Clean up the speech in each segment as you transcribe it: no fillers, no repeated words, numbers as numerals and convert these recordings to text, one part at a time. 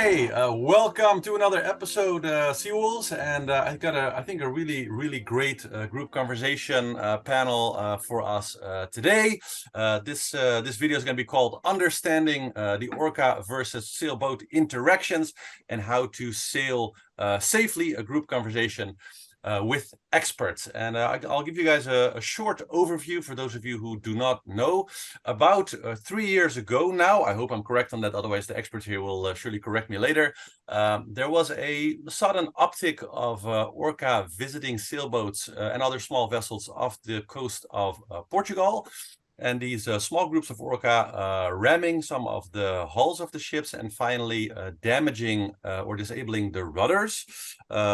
Okay, welcome to another episode, Seawolves, and I got I think a really great group conversation panel for us today. This video is going to be called "Understanding the Orca versus Sailboat Interactions and How to Sail Safely," a group conversation with experts. And I'll give you guys a short overview for those of you who do not know. About 3 years ago now, I hope I'm correct on that, otherwise the experts here will surely correct me later, there was a sudden uptick of orca visiting sailboats and other small vessels off the coast of Portugal. And these small groups of orca ramming some of the hulls of the ships and finally damaging or disabling the rudders,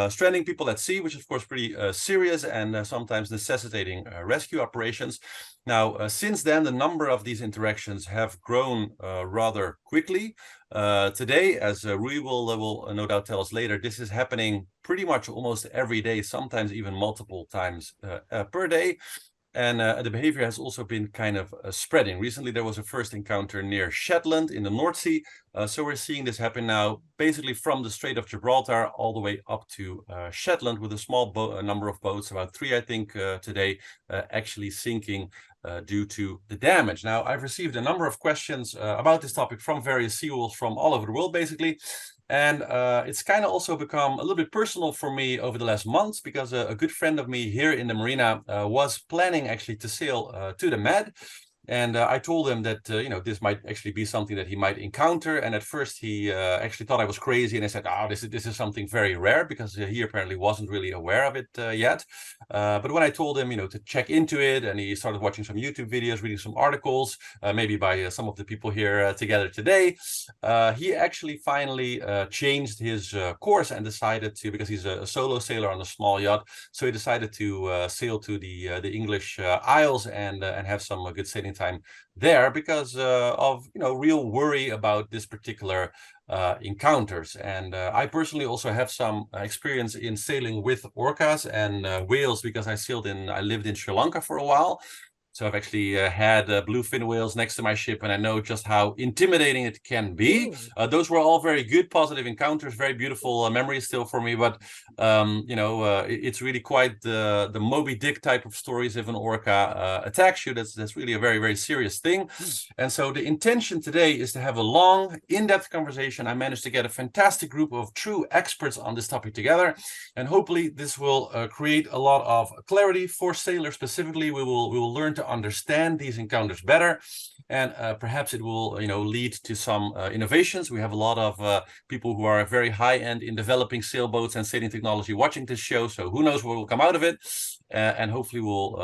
stranding people at sea, which is of course pretty serious and sometimes necessitating rescue operations. Now, since then, the number of these interactions have grown rather quickly. Today, as Rui will no doubt tell us later, this is happening pretty much almost every day, sometimes even multiple times per day. And the behavior has also been kind of spreading. Recently, there was a first encounter near Shetland in the North Sea. So we're seeing this happen now, basically from the Strait of Gibraltar all the way up to Shetland, with a small number of boats, about 3, I think, today, actually sinking due to the damage. Now, I've received a number of questions about this topic from various seawolves from all over the world, basically. And it's kind of also become a little bit personal for me over the last months, because a good friend of me here in the marina was planning actually to sail to the Med. And I told him that, this might actually be something that he might encounter. And at first he actually thought I was crazy. And I said, this is something very rare, because he apparently wasn't really aware of it yet. But when I told him, to check into it, and he started watching some YouTube videos, reading some articles, maybe by some of the people here together today, he actually finally changed his course and decided to, because he's a solo sailor on a small yacht, so he decided to sail to the English Isles and have some good sailing time there, because of real worry about this particular encounters. And I personally also have some experience in sailing with orcas and whales, because I lived in Sri Lanka for a while. So I've actually had bluefin whales next to my ship, and I know just how intimidating it can be. Those were all very good, positive encounters, very beautiful memories still for me. But it's really quite the Moby Dick type of stories. If an orca attacks you, that's really a very, very serious thing. And so the intention today is to have a long, in-depth conversation. I managed to get a fantastic group of true experts on this topic together, and hopefully this will create a lot of clarity for sailors specifically. We will learn to understand these encounters better, and perhaps it will lead to some innovations. We have a lot of people who are very high-end in developing sailboats and sailing technology watching this show, so who knows what will come out of it. And hopefully we'll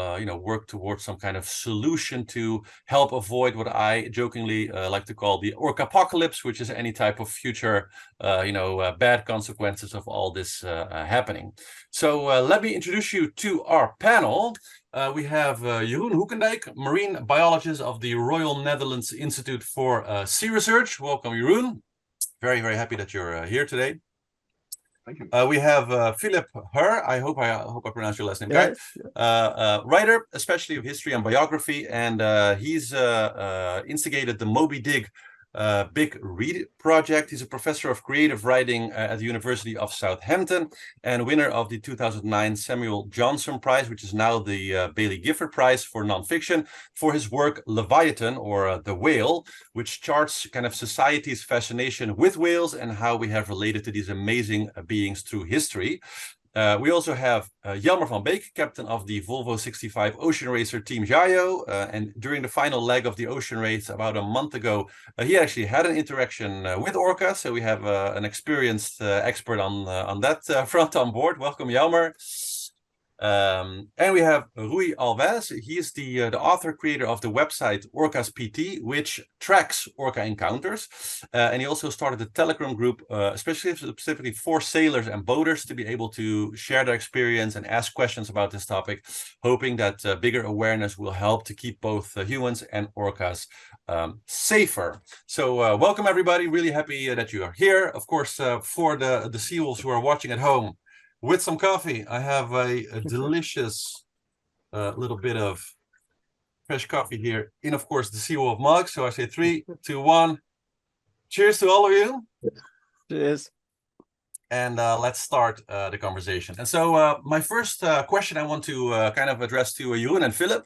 work towards some kind of solution to help avoid what I jokingly like to call the orcapocalyps, which is any type of future bad consequences of all this happening. So let me introduce you to our panel. We have Jeroen Hoekendijk, marine biologist of the Royal Netherlands Institute for Sea Research. Welcome, Jeroen. Very, very happy that you're here today. Thank you. We have Phillip Hoare. I hope I pronounced your last name right. Writer, especially of history and biography, and he's instigated the Moby Dick Big Read project. He's a professor of creative writing at the University of Southampton and winner of the 2009 Samuel Johnson Prize, which is now the Baillie Gifford Prize for nonfiction, for his work Leviathan, or The Whale, which charts kind of society's fascination with whales and how we have related to these amazing beings through history. We also have Jelmer van Beek, captain of the Volvo 65 ocean racer Team Jajoo. And during the final leg of the ocean race about a month ago, he actually had an interaction with orcas. So we have an experienced expert on that front on board. Welcome, Jelmer. And we have Rui Alves. He is the author, creator of the website Orcas.pt, which tracks orca encounters. And he also started a Telegram group, specifically for sailors and boaters, to be able to share their experience and ask questions about this topic, hoping that bigger awareness will help to keep both humans and orcas safer. So welcome, everybody. Really happy that you are here. Of course, for the seawolves who are watching at home, with some coffee, I have a delicious little bit of fresh coffee here in, of course, the Seawolf mug. So I say 3, 2, 1. Cheers to all of you. Cheers. And let's start the conversation. And so my first question I want to kind of address to Jeroen and Phillip.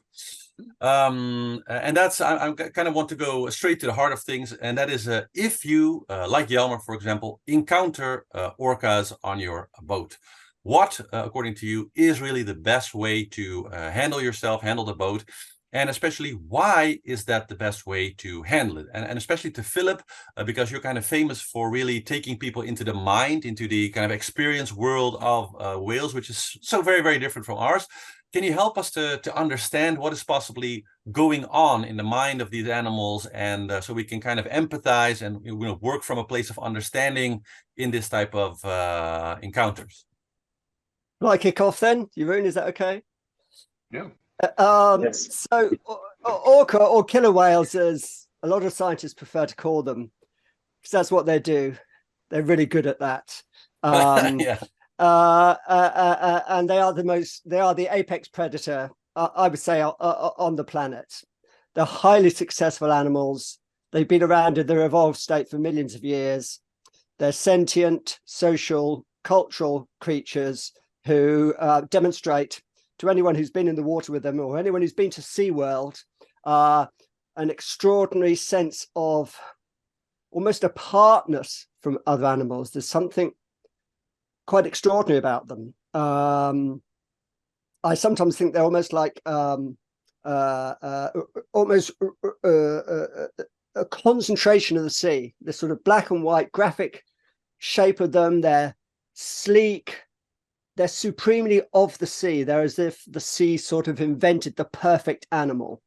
And that's, I kind of want to go straight to the heart of things. And that is if you, like Jelmer, for example, encounter orcas on your boat, what, according to you, is really the best way to handle yourself, handle the boat? And especially, why is that the best way to handle it? And especially to Phillip, because you're kind of famous for really taking people into the mind, into the kind of experience world of whales, which is so very, very different from ours. Can you help us to understand what is possibly going on in the mind of these animals, and so we can kind of empathize and work from a place of understanding in this type of encounters? Will I kick off then? Jeroen, is that okay? Yeah. Yes. So orca, or killer whales, as a lot of scientists prefer to call them, because that's what they do. They're really good at that. Yeah. And they are the apex predator, I would say, on the planet. They're highly successful animals. They've been around in their evolved state for millions of years. They're sentient, social, cultural creatures who demonstrate to anyone who's been in the water with them, or anyone who's been to SeaWorld, an extraordinary sense of almost apartness from other animals. There's something quite extraordinary about them. I sometimes think they're almost like almost a concentration of the sea. This sort of black and white graphic shape of them. They're sleek. They're supremely of the sea. They're as if the sea sort of invented the perfect animal.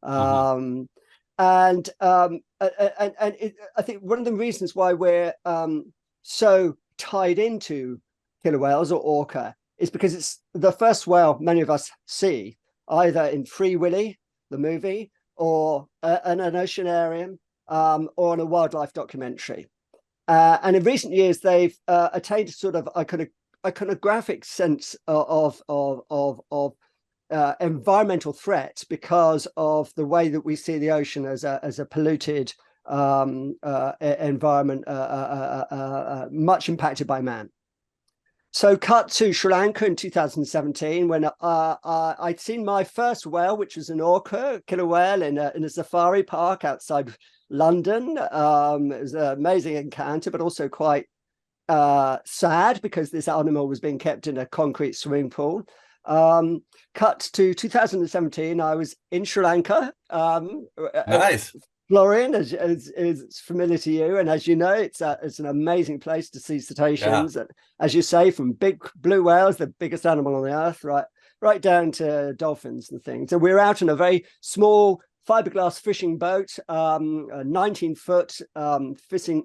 And I think one of the reasons why we're so tied into killer whales or orca is because it's the first whale many of us see, either in Free Willy, the movie, or in an oceanarium, or in a wildlife documentary. And in recent years, they've attained sort of iconographic sense of environmental threat because of the way that we see the ocean as a polluted environment, much impacted by man. So cut to Sri Lanka in 2017, when I'd seen my first whale, which was an orca, killer whale, in a safari park outside London. It was an amazing encounter, but also quite sad, because this animal was being kept in a concrete swimming pool. Cut to 2017, I was in Sri Lanka. Nice. Florian is familiar to you, and as you know, it's an amazing place to see cetaceans. Yeah. As you say, from big blue whales, the biggest animal on the earth, right down to dolphins and things. And we're out in a very small fiberglass fishing boat, a 19-foot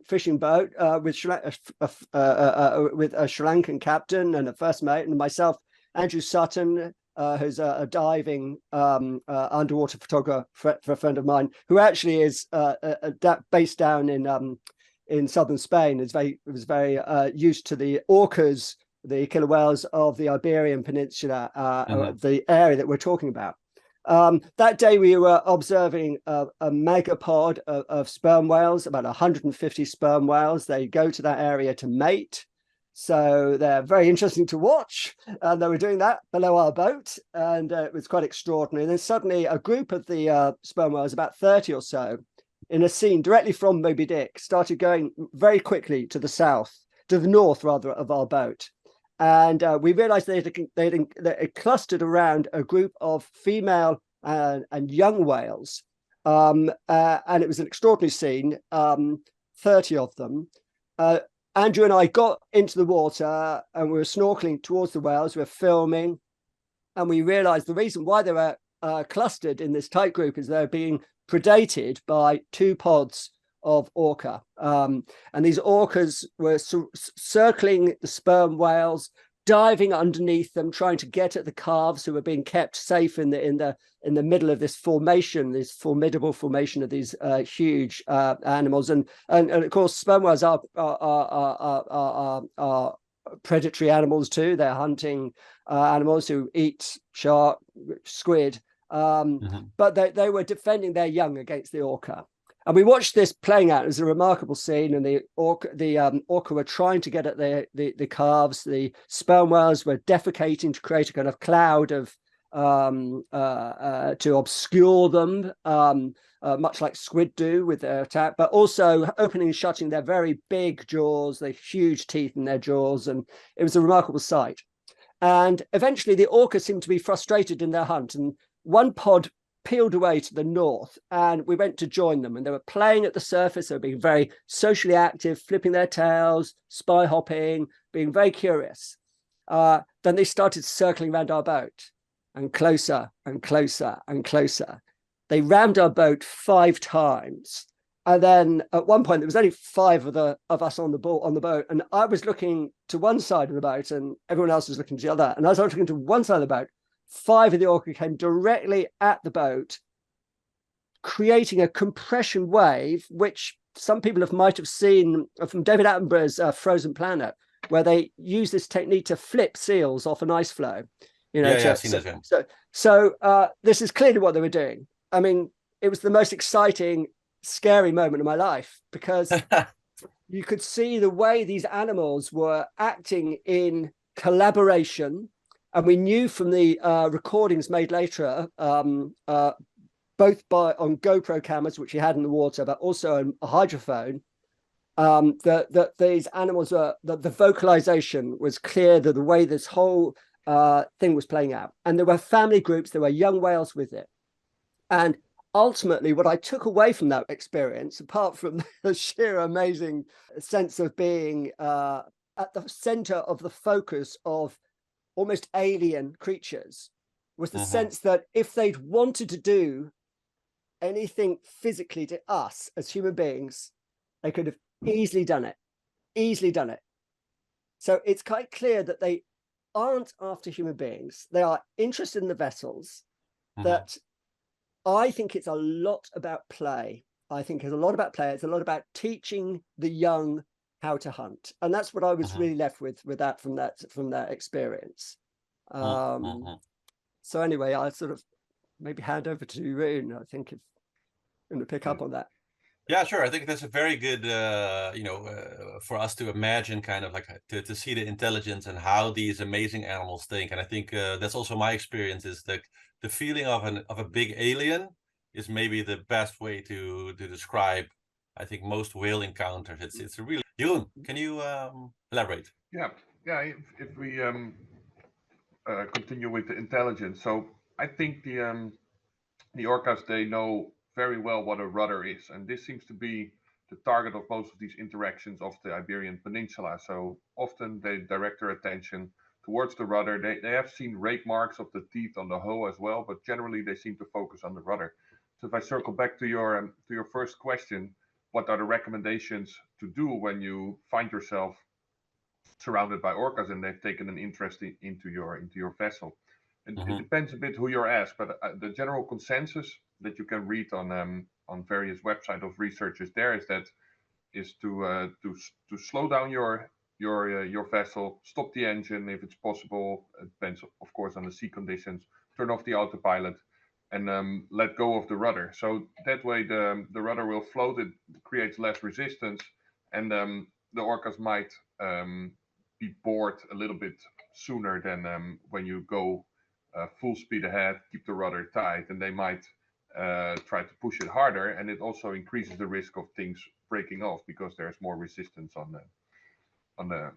fishing boat with a Sri Lankan captain and a first mate, and myself, Andrew Sutton, who's a diving underwater photographer for a friend of mine, who actually is based down in southern Spain. Was very used to the orcas, the killer whales of the Iberian Peninsula, the area that we're talking about. That day we were observing a megapod of sperm whales, about 150 sperm whales. They go to that area to mate. So they're very interesting to watch. And they were doing that below our boat, and it was quite extraordinary. And then suddenly a group of the sperm whales, about 30 or so, in a scene directly from Moby Dick, started going very quickly to the north rather, of our boat. And we realized they'd clustered around a group of female and young whales. And it was an extraordinary scene, 30 of them. Andrew and I got into the water, and we were snorkeling towards the whales. We were filming, and we realized the reason why they were clustered in this tight group is they're being predated by two pods of orca. And these orcas were circling the sperm whales, diving underneath them, trying to get at the calves who were being kept safe in the middle of this formation, this formidable formation of these huge animals. And of course, sperm whales are predatory animals too. They're hunting animals who eat shark, squid, but they were defending their young against the orca. And we watched this playing out. It was a remarkable scene, and the orca were trying to get at the calves. The sperm whales were defecating to create a kind of cloud of to obscure them, much like squid do with their attack, but also opening and shutting their very big jaws, the huge teeth in their jaws, and it was a remarkable sight. And eventually, the orca seemed to be frustrated in their hunt, and one pod peeled away to the north, and we went to join them, and they were playing at the surface. They were being very socially active, flipping their tails, spy hopping, being very curious. Then they started circling around our boat, and closer and closer and closer. They rammed our boat 5 times, and then at one point there was only 5 of us on the boat, and I was looking to one side of the boat, and everyone else was looking to the other. And as I was looking to one side of the boat, 5 of the orca came directly at the boat, creating a compression wave, which some people might have seen from David Attenborough's Frozen Planet, where they use this technique to flip seals off an ice floe. You know, I've seen that. So this is clearly what they were doing. I mean, it was the most exciting, scary moment of my life, because you could see the way these animals were acting in collaboration. And we knew from the recordings made later, both on GoPro cameras, which we had in the water, but also on a hydrophone, that these animals were, the vocalization was clear, that the way this whole thing was playing out. And there were family groups, there were young whales with it. And ultimately, what I took away from that experience, apart from the sheer amazing sense of being at the center of the focus of almost alien creatures, was the sense that if they'd wanted to do anything physically to us as human beings, they could have easily done it. So it's quite clear that they aren't after human beings. They are interested in the vessels. That I think it's a lot about play. It's a lot about teaching the young how to hunt, and that's what I was really left with that from that experience. So anyway, I sort of maybe hand over to Jeroen. I think if you want to pick up on that. Yeah, sure. I think that's a very good, for us to imagine, kind of like to see the intelligence and how these amazing animals think. And I think that's also my experience, is that the feeling of a big alien is maybe the best way to describe, I think, most whale encounters. It's a really. Jeroen, can you elaborate? Yeah. If we continue with the intelligence, so I think the orcas, they know very well what a rudder is, and this seems to be the target of most of these interactions of the Iberian Peninsula. So often they direct their attention towards the rudder. They have seen rake marks of the teeth on the hull as well, but generally they seem to focus on the rudder. So if I circle back to your first question, what are the recommendations to do when you find yourself surrounded by orcas and they've taken an interest into your vessel? It depends a bit who you're asked, but the general consensus that you can read on various websites of researchers there is to slow down your vessel, stop the engine if it's possible. It depends, of course, on the sea conditions. Turn off the autopilot and let go of the rudder. So that way the rudder will float. It creates less resistance, and the orcas might be bored a little bit sooner than when you go full speed ahead, keep the rudder tight, and they might try to push it harder. And it also increases the risk of things breaking off because there's more resistance on the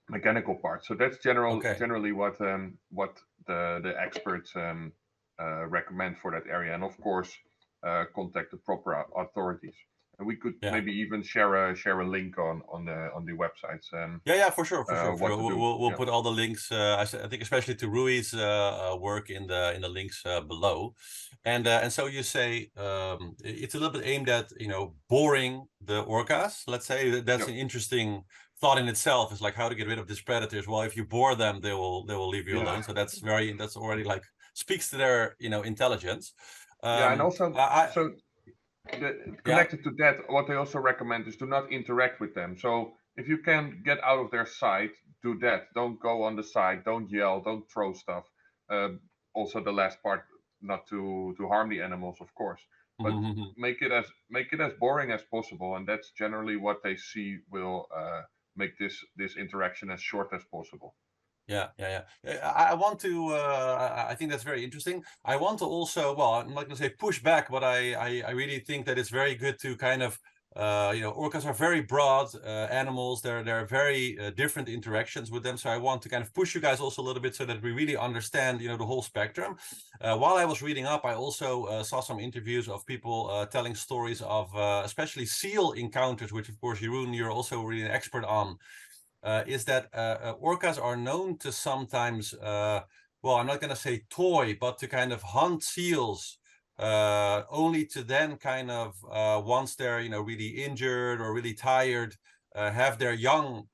mechanical part. So that's generally what the experts recommend for that area. And of course, contact the proper authorities. And we could maybe even share a link on the websites. For sure. We'll put all the links. I think especially to Rui's work in the links below. And so you say it's a little bit aimed at boring the orcas. Let's say that's an interesting thought in itself. Is like how to get rid of these predators. Well, if you bore them, they will leave you alone. So that's already like speaks to their intelligence. And also connected to that, what they also recommend is to not interact with them. So if you can get out of their sight, do that. Don't go on the side. Don't yell. Don't throw stuff. Also, the last part, not to harm the animals, of course. but make it as boring as possible, and that's generally what they see will make this interaction as short as possible. Yeah. I want to. I think that's very interesting. I want to also. Well, I'm not going to say push back, but I really think that it's very good to kind of. Orcas are very broad animals. There are very different interactions with them. So I want to kind of push you guys also a little bit so that we really understand, the whole spectrum. While I was reading up, I also saw some interviews of people telling stories of especially seal encounters, which of course, Jeroen, you're also really an expert on. Is that orcas are known to sometimes, well, I'm not going to say toy, but to kind of hunt seals, only to then kind of, once they're, really injured or really tired, have their young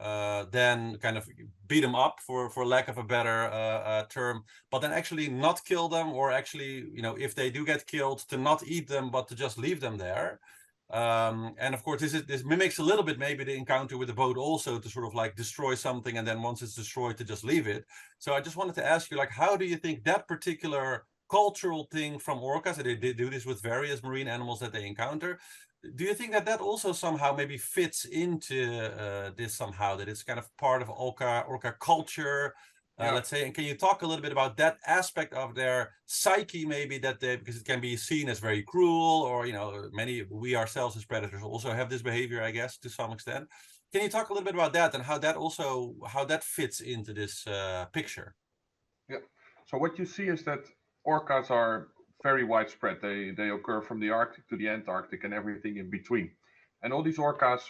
then kind of beat them up, for lack of a better term, but then actually not kill them, or actually, if they do get killed, to not eat them, but to just leave them there. And of course, this mimics a little bit maybe the encounter with the boat also, to sort of like destroy something, and then once it's destroyed, to just leave it. So I just wanted to ask you, like, how do you think that particular cultural thing from orcas, that they do this with various marine animals that they encounter, do you think that also somehow maybe fits into this somehow, that it's kind of part of orca culture? Let's say, and can you talk a little bit about that aspect of their psyche, maybe, that because it can be seen as very cruel, or we ourselves as predators also have this behavior, I guess, to some extent. Can you talk a little bit about that, and how that fits into this picture? Yeah. So what you see is that orcas are very widespread. They occur from the Arctic to the Antarctic and everything in between. And all these orcas,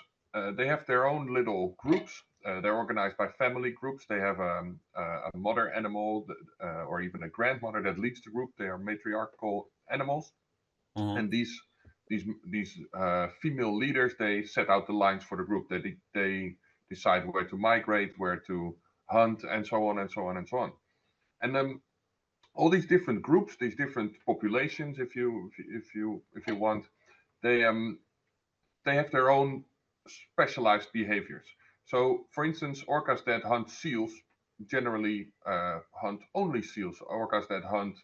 they have their own little groups. They're organized by family groups. They have a mother animal, or even a grandmother that leads the group. They are matriarchal animals. And these female leaders, they set out the lines for the group. They decide where to migrate, where to hunt, and so on and so on and so on. And then all these different groups, these different populations, if you want, they have their own specialized behaviors. So, for instance, orcas that hunt seals generally hunt only seals. Orcas that hunt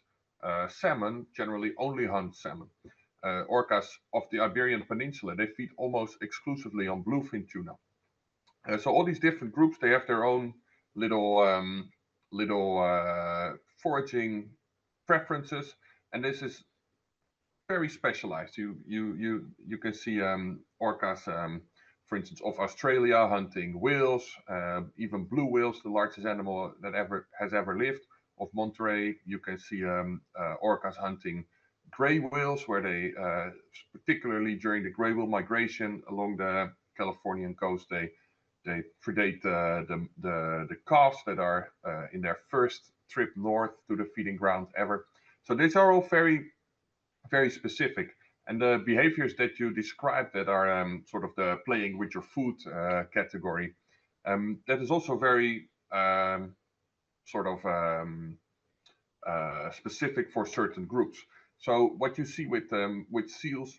salmon generally only hunt salmon. Orcas of the Iberian Peninsula, they feed almost exclusively on bluefin tuna. So all these different groups, they have their own little foraging preferences, and this is very specialized. You can see orcas, for instance, of Australia hunting whales, even blue whales, the largest animal that has ever lived. Of Monterey, you can see orcas hunting gray whales, where they, particularly during the gray whale migration along the Californian coast, they predate the calves that are in their first trip north to the feeding ground ever. So these are all very, very specific. And the behaviors that you described, that are sort of the playing with your food category, that is also very specific for certain groups. So what you see with seals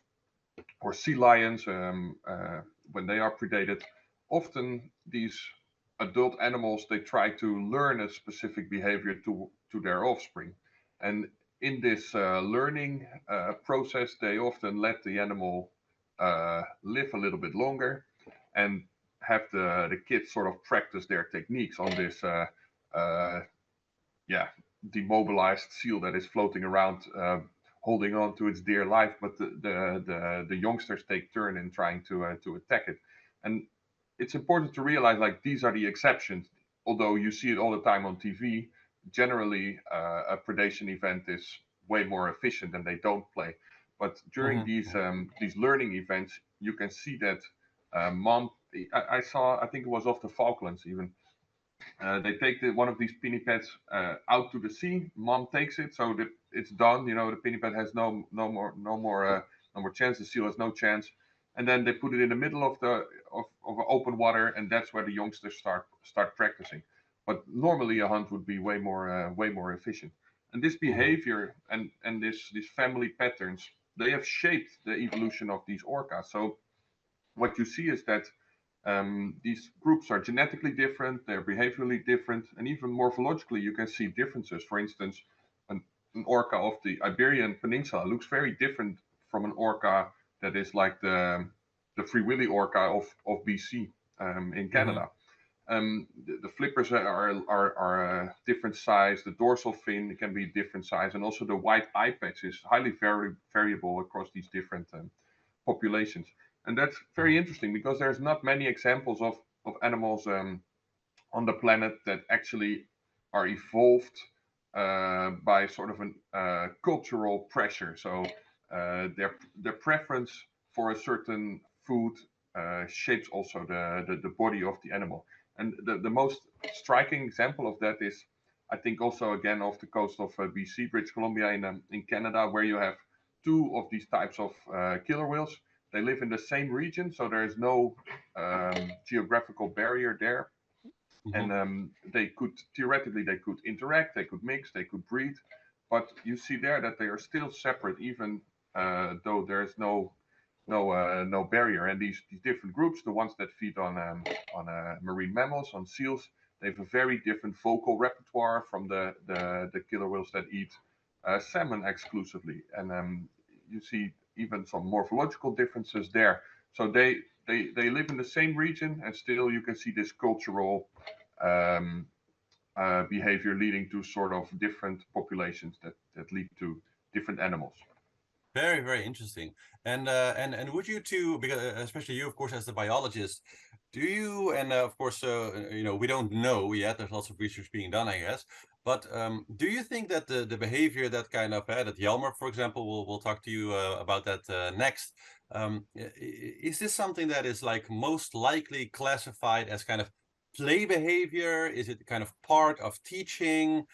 or sea lions, when they are predated, often these adult animals, they try to learn a specific behavior to their offspring. And in this learning process, they often let the animal live a little bit longer, and have the kids sort of practice their techniques on this demobilized seal that is floating around, holding on to its dear life. But the youngsters take turn in trying to attack it. And it's important to realize, like, these are the exceptions. Although you see it all the time on TV, generally a predation event is way more efficient and they don't play. But during these learning events, you can see that mom. I saw, I think it was off the Falklands even. They take one of these pinnipeds out to the sea. Mom takes it, so that it's done. The pinniped has no more chance. The seal has no chance, and then they put it in the middle of open water, and that's where the youngsters start practicing. But normally a hunt would be way more efficient. And this behavior and these family patterns, they have shaped the evolution of these orcas. So what you see is that these groups are genetically different, they're behaviorally different, and even morphologically you can see differences. For instance, an orca of the Iberian Peninsula looks very different from an orca that is like the Free Willy orca of BC in Canada. The flippers are a different size. The dorsal fin can be different size, and also the white eye patch is highly variable across these different populations. And that's very interesting because there's not many examples of animals on the planet that actually are evolved by sort of a cultural pressure. So their preference for a certain food shapes also the body of the animal. And the most striking example of that is, I think, also again off the coast of BC, British Columbia in Canada, where you have two of these types of killer whales. They live in the same region, so there is no geographical barrier there. And they could theoretically interact, they could mix, they could breed, but you see there that they are still separate, even though there is no barrier. And these different groups, the ones that feed on marine mammals, on seals, they have a very different vocal repertoire from the killer whales that eat salmon exclusively. And you see even some morphological differences there. So they live in the same region, and still you can see this cultural behavior leading to sort of different populations that lead to different animals. Very, very interesting. And would you two, because especially you, of course, as the biologist, do you, and of course, we don't know yet, there's lots of research being done, I guess, but do you think that the behavior that kind of, that Jelmer, for example, we'll talk to you about that next, is this something that is like most likely classified as kind of play behavior? Is it kind of part of teaching?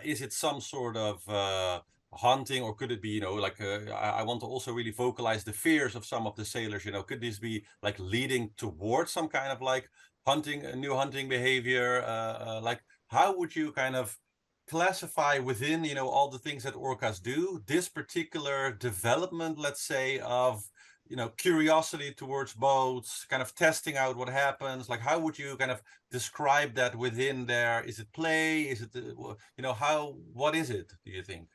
Is it some sort of hunting, or could it be, like I want to also really vocalize the fears of some of the sailors, could this be like leading towards some kind of like new hunting behavior? Like how would you kind of classify within, all the things that orcas do, this particular development, let's say, of curiosity towards boats, kind of testing out what happens? Like how would you kind of describe that within there? Is it play? Is it what is it, do you think?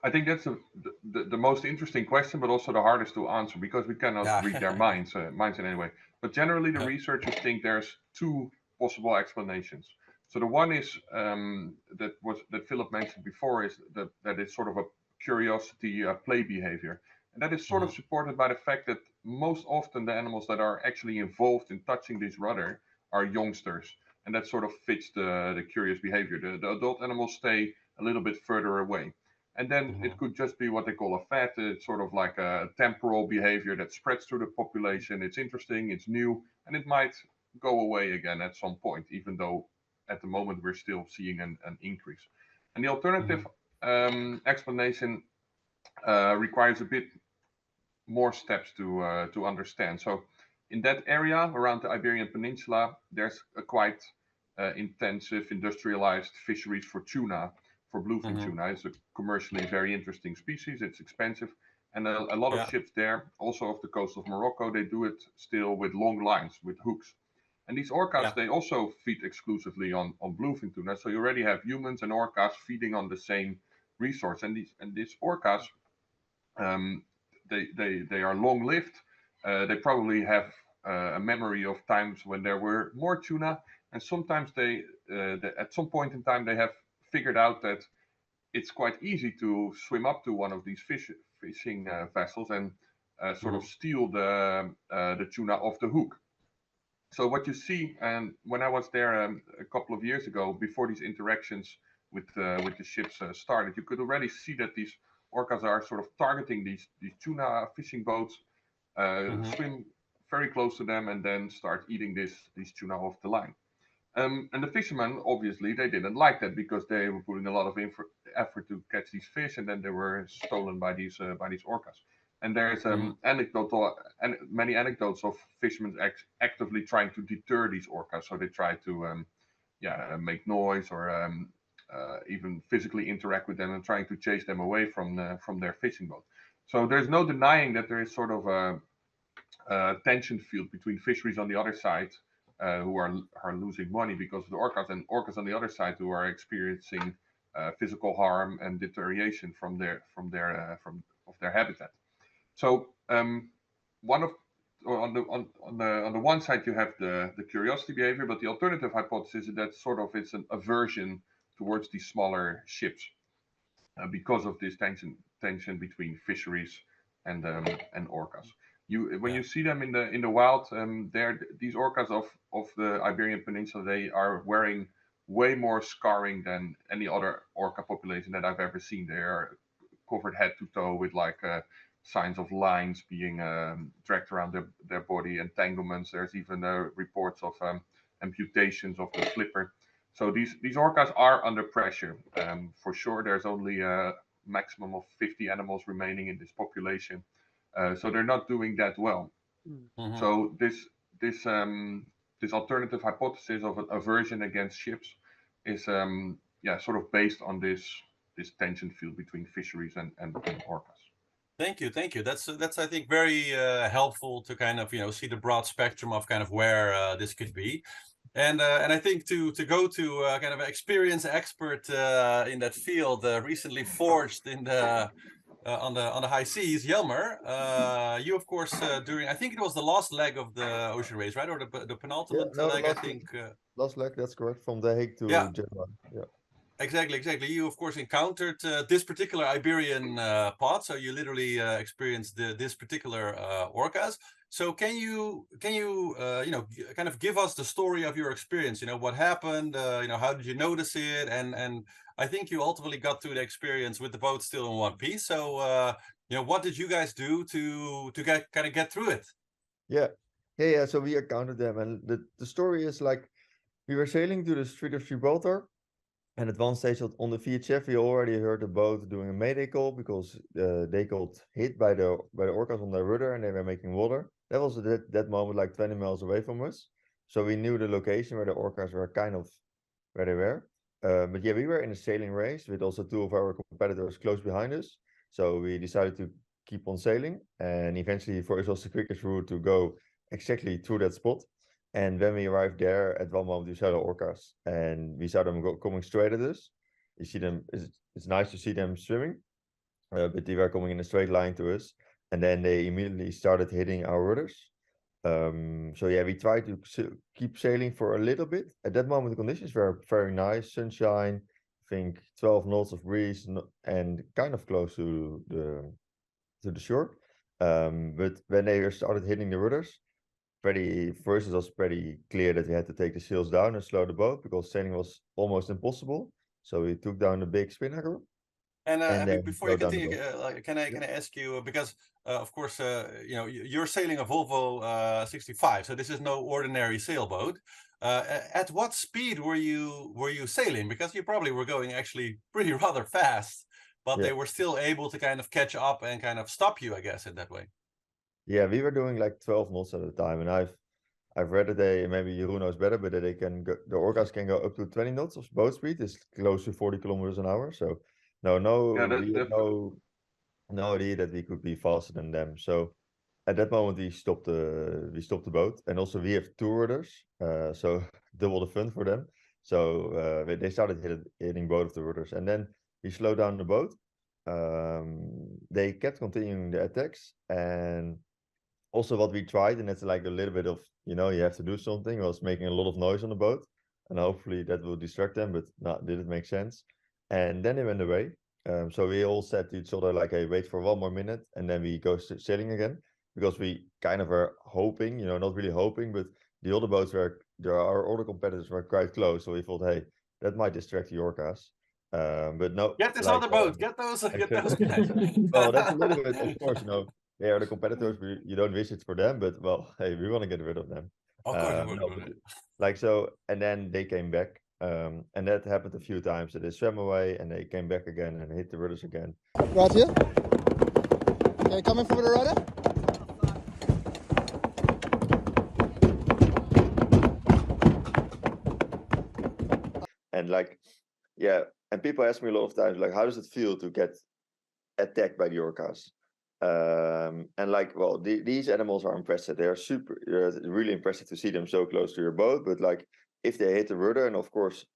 I think that's the most interesting question, but also the hardest to answer, because we cannot read their minds in any way. But generally, the researchers think there's two possible explanations. So the one is that Phillip mentioned before, is that it's sort of a curiosity play behavior, and that is sort of supported by the fact that most often the animals that are actually involved in touching this rudder are youngsters, and that sort of fits the curious behavior. The adult animals stay a little bit further away. And then it could just be what they call a fad. It's sort of like a temporal behavior that spreads through the population. It's interesting, it's new, and it might go away again at some point, even though at the moment we're still seeing an increase. And the alternative explanation requires a bit more steps to understand. So in that area around the Iberian Peninsula, there's a quite intensive industrialized fisheries for tuna. For bluefin tuna, it's a commercially very interesting species. It's expensive, and a lot of ships there, also off the coast of Morocco, they do it still with long lines, with hooks. And these orcas, they also feed exclusively on bluefin tuna. So you already have humans and orcas feeding on the same resource. And these orcas, they are long-lived. They probably have a memory of times when there were more tuna, and sometimes they at some point in time they have figured out that it's quite easy to swim up to one of these fishing vessels and sort of steal the tuna off the hook. So what you see, and when I was there a couple of years ago, before these interactions with the ships started, you could already see that these orcas are sort of targeting these tuna fishing boats, swim very close to them, and then start eating these tuna off the line. And the fishermen, obviously, they didn't like that, because they were putting a lot of effort to catch these fish, and then they were stolen by these orcas. And there's many anecdotes of fishermen actively trying to deter these orcas. So they try to make noise, or even physically interact with them and trying to chase them away from their fishing boat. So there's no denying that there is sort of a tension field between fisheries on the other side, who are losing money because of the orcas, and orcas on the other side who are experiencing physical harm and deterioration from their habitat. So one of or on the one side you have the curiosity behavior, but the alternative hypothesis is that sort of it's an aversion towards these smaller ships because of this tension between fisheries and orcas. When you see them in the wild, these orcas of the Iberian Peninsula, they are wearing way more scarring than any other orca population that I've ever seen. They are covered head to toe with like signs of lines being dragged around their body, entanglements. There's even reports of amputations of the flipper. So these orcas are under pressure. For sure, there's only a maximum of 50 animals remaining in this population, so they're not doing that well. Mm-hmm. So this alternative hypothesis of an aversion against ships is sort of based on this tension field between fisheries and orcas. Thank you. That's I think very helpful to kind of see the broad spectrum of kind of where this could be, and I think to go to kind of an experienced expert in that field, recently forged in the on the high seas, Jelmer. You of course during I think it was the last leg of the ocean race, right, or the penultimate leg, I think. Last leg, that's correct, from The Hague to Genoa. Yeah. Exactly. You of course encountered this particular Iberian pod, so you literally experienced this particular orcas. So can you kind of give us the story of your experience? What happened? How did you notice it? And I think you ultimately got through the experience with the boat still in one piece. So what did you guys do to get through it? Yeah. So we encountered them, and the story is like we were sailing to the Strait of Gibraltar. And at one stage on the VHF, we already heard the boat doing a mayday call because they got hit by the orcas on their rudder and they were making water. That was at that moment like 20 miles away from us. So we knew the location where the orcas were kind of where they were. But yeah, we were in a sailing race with also two of our competitors close behind us. So we decided to keep on sailing. And eventually for us was the quickest route to go exactly through that spot. And when we arrived there, at one moment we saw the orcas, and we saw them coming straight at us. You see them; it's nice to see them swimming, but they were coming in a straight line to us, and then they immediately started hitting our rudders. So yeah, we tried to keep sailing for a little bit. At that moment, the conditions were very nice, sunshine. I think 12 knots of breeze, and kind of close to the shore. But when they started hitting the rudders, first it was pretty clear that we had to take the sails down and slow the boat because sailing was almost impossible. So we took down the big spinnaker. And then before you slowed down the continue, boat. can I ask you, because of course you're sailing a Volvo 65, so this is no ordinary sailboat. At what speed were you sailing? Because you probably were going actually pretty rather fast, but they were still able to kind of catch up and kind of stop you, I guess, in that way. Yeah, we were doing like 12 knots at a time, and I've read that maybe Jeroen knows better, but that the orcas can go up to 20 knots of boat speed. It's close to 40 kilometers an hour. So we had no idea that we could be faster than them. So at that moment we stopped the boat, and also we have two rudders, so double the fun for them. So they started hitting both of the rudders, and then we slowed down the boat. They kept continuing the attacks, and also what we tried, and it's like a little bit of, you have to do something, was making a lot of noise on the boat, and hopefully that will distract them, but did it make sense? And then they went away. So we all said to each other like, hey, wait for one more minute, and then we go sailing again, because we kind of were hoping, not really hoping, but the other boats our other competitors were quite close, so we thought, hey, that might distract the orcas. But no. Get this other boat. Get those guys. Well, that's a little bit, of course, they are the competitors. You don't wish it for them, but well, hey, we want to get rid of them. Of course, and then they came back, and that happened a few times. So they swam away and they came back again and hit the rudders again. Right here. Okay, coming from the rudder. And and people ask me a lot of times, like, how does it feel to get attacked by the orcas? And these animals are impressive. They are really impressive to see them so close to your boat. But like, if they hit the rudder, and of course,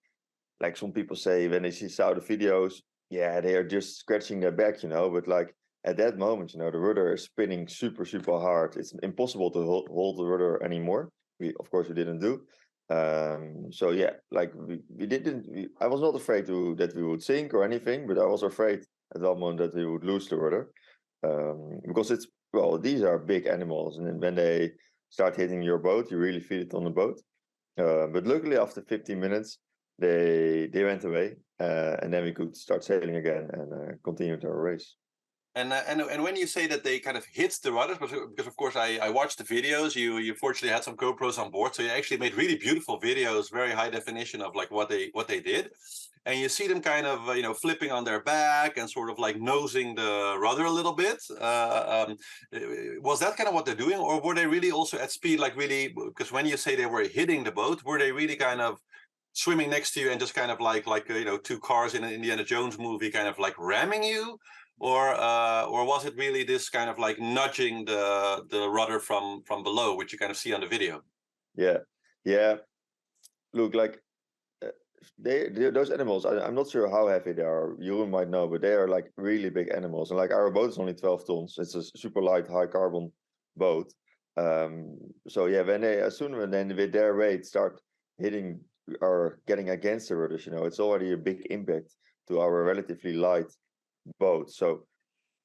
like some people say when they saw the videos, yeah, they are just scratching their back, but like at that moment, the rudder is spinning super, super hard. It's impossible to hold the rudder anymore. Of course, we didn't do. So yeah, like I was not afraid that we would sink or anything, but I was afraid at that moment that we would lose the rudder, because these are big animals, and when they start hitting your boat, you really feel it on the boat. But luckily, after 15 minutes, they went away, and then we could start sailing again and continued our race. And when you say that they kind of hit the rudders, because of course I watched the videos. You fortunately had some GoPros on board, so you actually made really beautiful videos, very high definition of like what they did. And you see them kind of flipping on their back and sort of like nosing the rudder a little bit. Was that kind of what they're doing, or were they really also at speed? Like really, because when you say they were hitting the boat, were they really kind of swimming next to you and just kind of like two cars in an Indiana Jones movie, kind of like ramming you? Or was it really this kind of like nudging the rudder from below, which you kind of see on the video? Yeah. Look, like those animals, I'm not sure how heavy they are. You might know, but they are like really big animals. And like our boat is only 12 tons. It's a super light, high carbon boat. So yeah, when they with their weight start hitting or getting against the rudders, it's already a big impact to our relatively light boat. So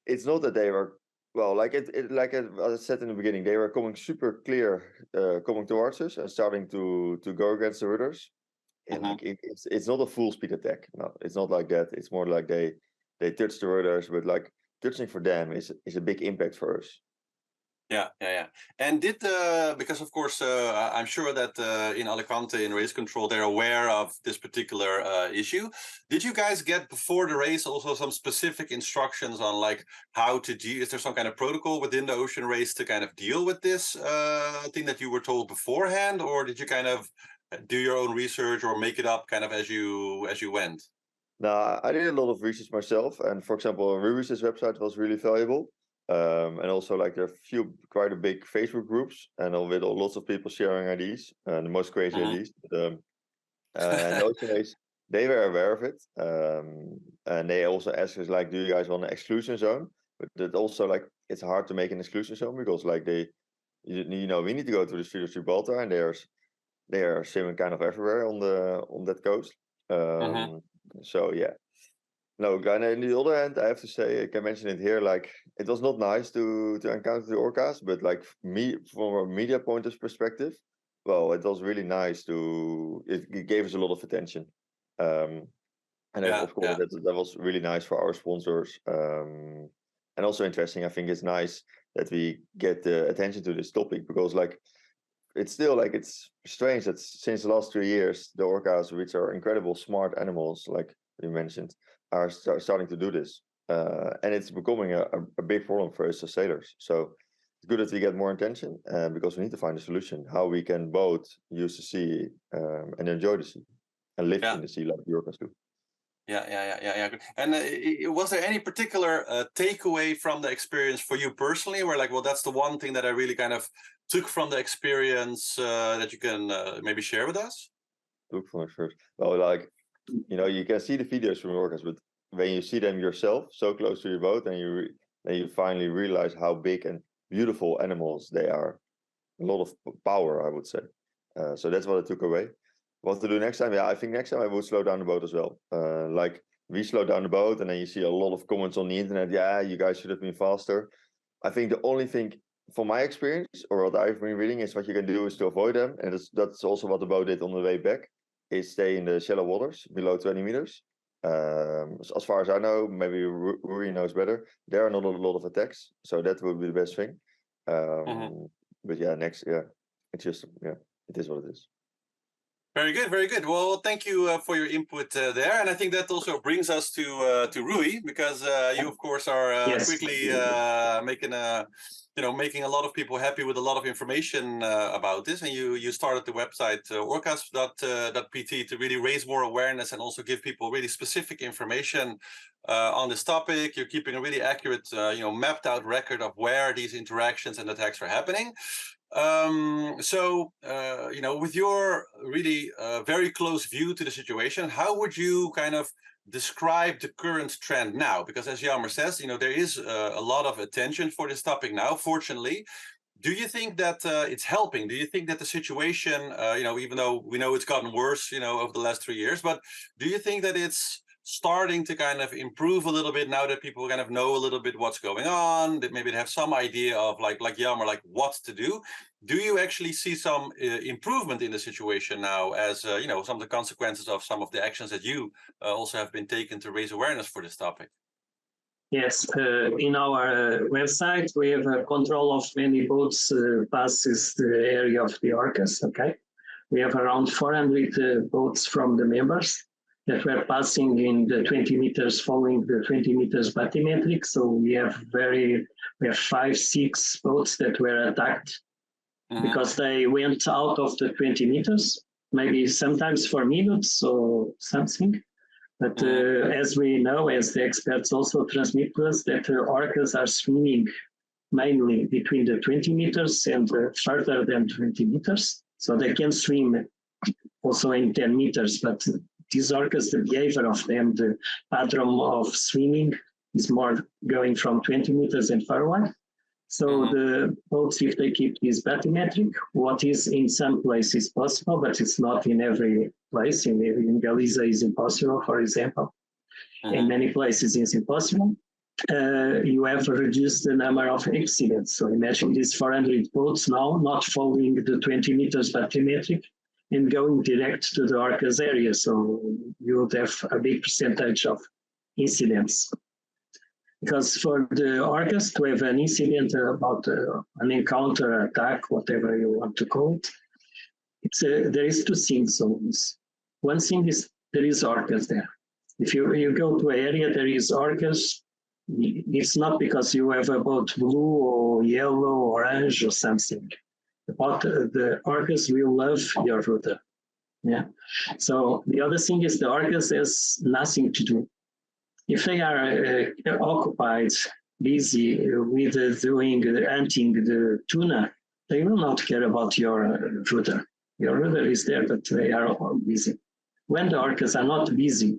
it's not that they were like I said in the beginning, they were coming super clear, coming towards us and starting to go against the rudders. And like it's not a full speed attack. No, it's not like that. It's more like they touch the rudders, but like touching for them is a big impact for us. Yeah. And because of course I'm sure that in Alicante in race control they're aware of this particular issue. Did you guys get before the race also some specific instructions on like how to deal? Is there some kind of protocol within the ocean race to kind of deal with this thing that you were told beforehand, or did you kind of do your own research or make it up kind of as you went? No, I did a lot of research myself, and for example, Ruiz's website was really valuable. And also like there are quite a big Facebook groups, and with lots of people sharing ideas and the most crazy ideas. And Ocean Race, they were aware of it, and they also asked us like, do you guys want an exclusion zone? But that also like it's hard to make an exclusion zone because like we need to go to the Strait of Gibraltar, and they are swimming kind of everywhere on that coast. So yeah. No, and on the other hand, I have to say, I can mention it here, like, it was not nice to encounter the orcas, but like me, from a media point of perspective, well, it was really nice it gave us a lot of attention. And of course, that was really nice for our sponsors. And also interesting, I think it's nice that we get the attention to this topic because like, it's still like, it's strange that since the last 3 years, the orcas, which are incredible smart animals, like you mentioned, are starting to do this, and it's becoming a big problem for us as sailors. So it's good that we get more attention, because we need to find a solution how we can both use the sea and enjoy the sea and live in the sea like the orcas do. Yeah. And was there any particular takeaway from the experience for you personally, where like, well, that's the one thing that I really kind of took from the experience that you can maybe share with us? Took from first. Well, like, you can see the videos from orcas, but when you see them yourself so close to your boat, and you finally realize how big and beautiful animals they are. A lot of power, I would say. So that's what I took away. What to do next time? Yeah, I think next time I would slow down the boat as well. Like we slowed down the boat, and then you see a lot of comments on the internet. Yeah, you guys should have been faster. I think the only thing, from my experience or what I've been reading, is what you can do is to avoid them, and that's also what the boat did on the way back. Is stay in the shallow waters below 20 meters. As far as I know, maybe Rui knows better. There are not a lot of attacks, so that would be the best thing. But yeah, it's just it is what it is. Very good. Well, thank you for your input there, and I think that also brings us to Rui, because you of course are quickly making a lot of people happy with a lot of information about this, and you started the website Orcas.pt to really raise more awareness and also give people really specific information on this topic. You're keeping a really accurate, mapped out record of where these interactions and attacks are happening. With your really very close view to the situation, how would you kind of describe the current trend now? Because as Jelmer says, there is a lot of attention for this topic now, fortunately. Do you think that it's helping? Do you think that the situation, even though we know it's gotten worse, over the last 3 years, but do you think that it's starting to kind of improve a little bit now that people kind of know a little bit what's going on, that maybe they have some idea of like Jelmer, like what to do? Do you actually see some improvement in the situation now as, some of the consequences of some of the actions that you also have been taken to raise awareness for this topic? Yes, in our website, we have a control of many boats passes the area of the Orcas, okay? We have around 400 boats from the members that were passing in the 20 meters, following the 20 meters bathymetric. So we have 5-6 boats that were attacked because they went out of the 20 meters, maybe sometimes for minutes or something. But as we know, as the experts also transmit to us, that orcas are swimming mainly between the 20 meters and further than 20 meters. So they can swim also in 10 meters, but these orcas, the behavior of them, the pattern of swimming is more going from 20 meters and far away. So the boats, if they keep this bathymetric, what is in some places possible, but it's not in every place. In Galicia is impossible, for example. In many places it's impossible. You have reduced the number of accidents. So imagine these 400 boats now not following the 20 meters bathymetric and going direct to the Orcas area. So you would have a big percentage of incidents. Because for the Orcas to have an incident about an encounter, attack, whatever you want to call it, there is two things. So one thing is there is Orcas there. If you go to an area, there is Orcas. It's not because you have a boat blue or yellow or orange or something. The Orcas will love your rudder. Yeah. So the other thing is the Orcas has nothing to do. If they are occupied, busy with hunting the tuna, they will not care about your rudder. Your rudder is there, but they are all busy. When the orcas are not busy,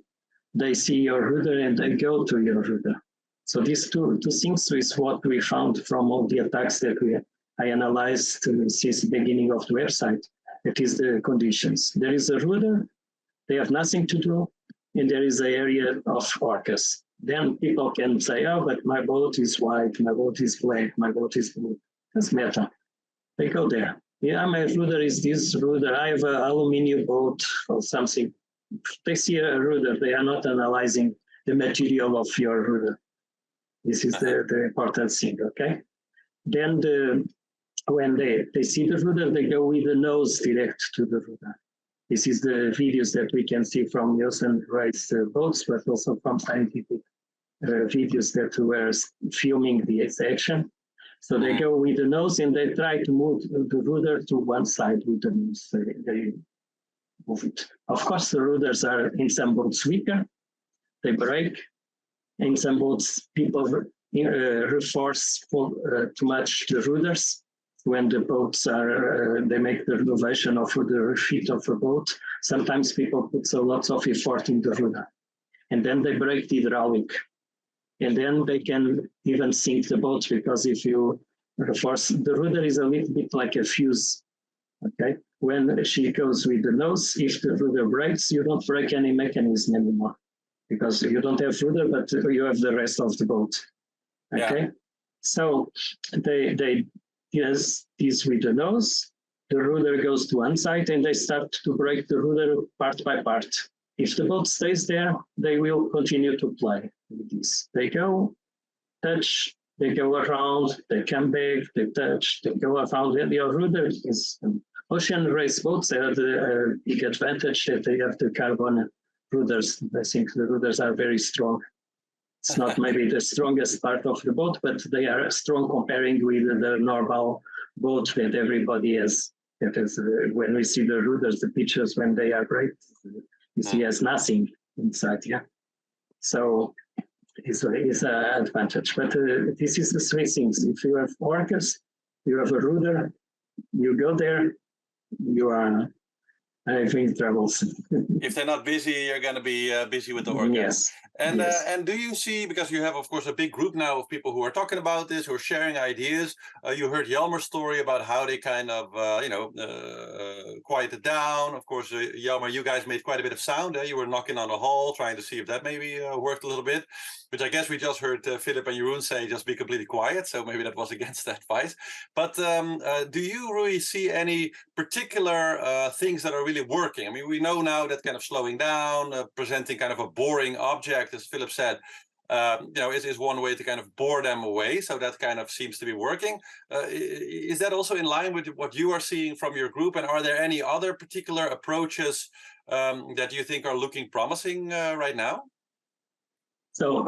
they see your rudder and they go to your rudder. So these two things is what we found from all the attacks that I analyzed since the beginning of the website. It is the conditions. There is a rudder, they have nothing to do, and there is an area of orcas. Then people can say, oh, but my boat is white, my boat is black, my boat is blue. Doesn't matter. They go there. Yeah, my rudder is this rudder. I have an aluminum boat or something. They see a rudder. They are not analyzing the material of your rudder. This is the important thing, okay? Then when they see the rudder, they go with the nose direct to the rudder. This is the videos that we can see from Nielsen Wright's boats, but also from scientific videos that were filming the action. So they go with the nose and they try to move the rudder to one side with the nose. They move it. Of course, the rudders are in some boats weaker. They break. In some boats, people reinforce too much the rudders. When the boats are, they make the renovation of the refit of a boat, sometimes people put lots of effort in the rudder. And then they break the hydraulic. And then they can even sink the boat, because if you reinforce, the rudder is a little bit like a fuse, okay? When she goes with the nose, if the rudder breaks, you don't break any mechanism anymore, because you don't have rudder, but you have the rest of the boat, okay? Yeah. So they yes, this with the nose, the rudder goes to one side and they start to break the rudder part by part. If the boat stays there, they will continue to play with this. They go, touch, they go around, they come back, they touch, they go around, and your rudder is ocean race boats. They have the big advantage that they have the carbon rudders. I think the rudders are very strong. It's not maybe the strongest part of the boat, but they are strong comparing with the normal boat that everybody has. That is, when we see the rudders, the pictures when they are great, you see has nothing inside, yeah. So it's an advantage. But this is the three things. If you have orcas, you have a rudder, you go there, you are having troubles. If they're not busy, you're going to be busy with the orcas. Yes. And yes. And do you see, because you have, of course, a big group now of people who are talking about this, who are sharing ideas. You heard Jelmer's story about how they kind of, quieted down. Of course, Jelmer, you guys made quite a bit of sound. You were knocking on the hall, trying to see if that maybe worked a little bit. Which I guess we just heard Phillip and Jeroen say, just be completely quiet. So maybe that was against that advice. But do you really see any particular things that are really working? I mean, we know now that kind of slowing down, presenting kind of a boring object, as Phillip said, is one way to kind of bore them away. So that kind of seems to be working. Is that also in line with what you are seeing from your group? And are there any other particular approaches that you think are looking promising right now? So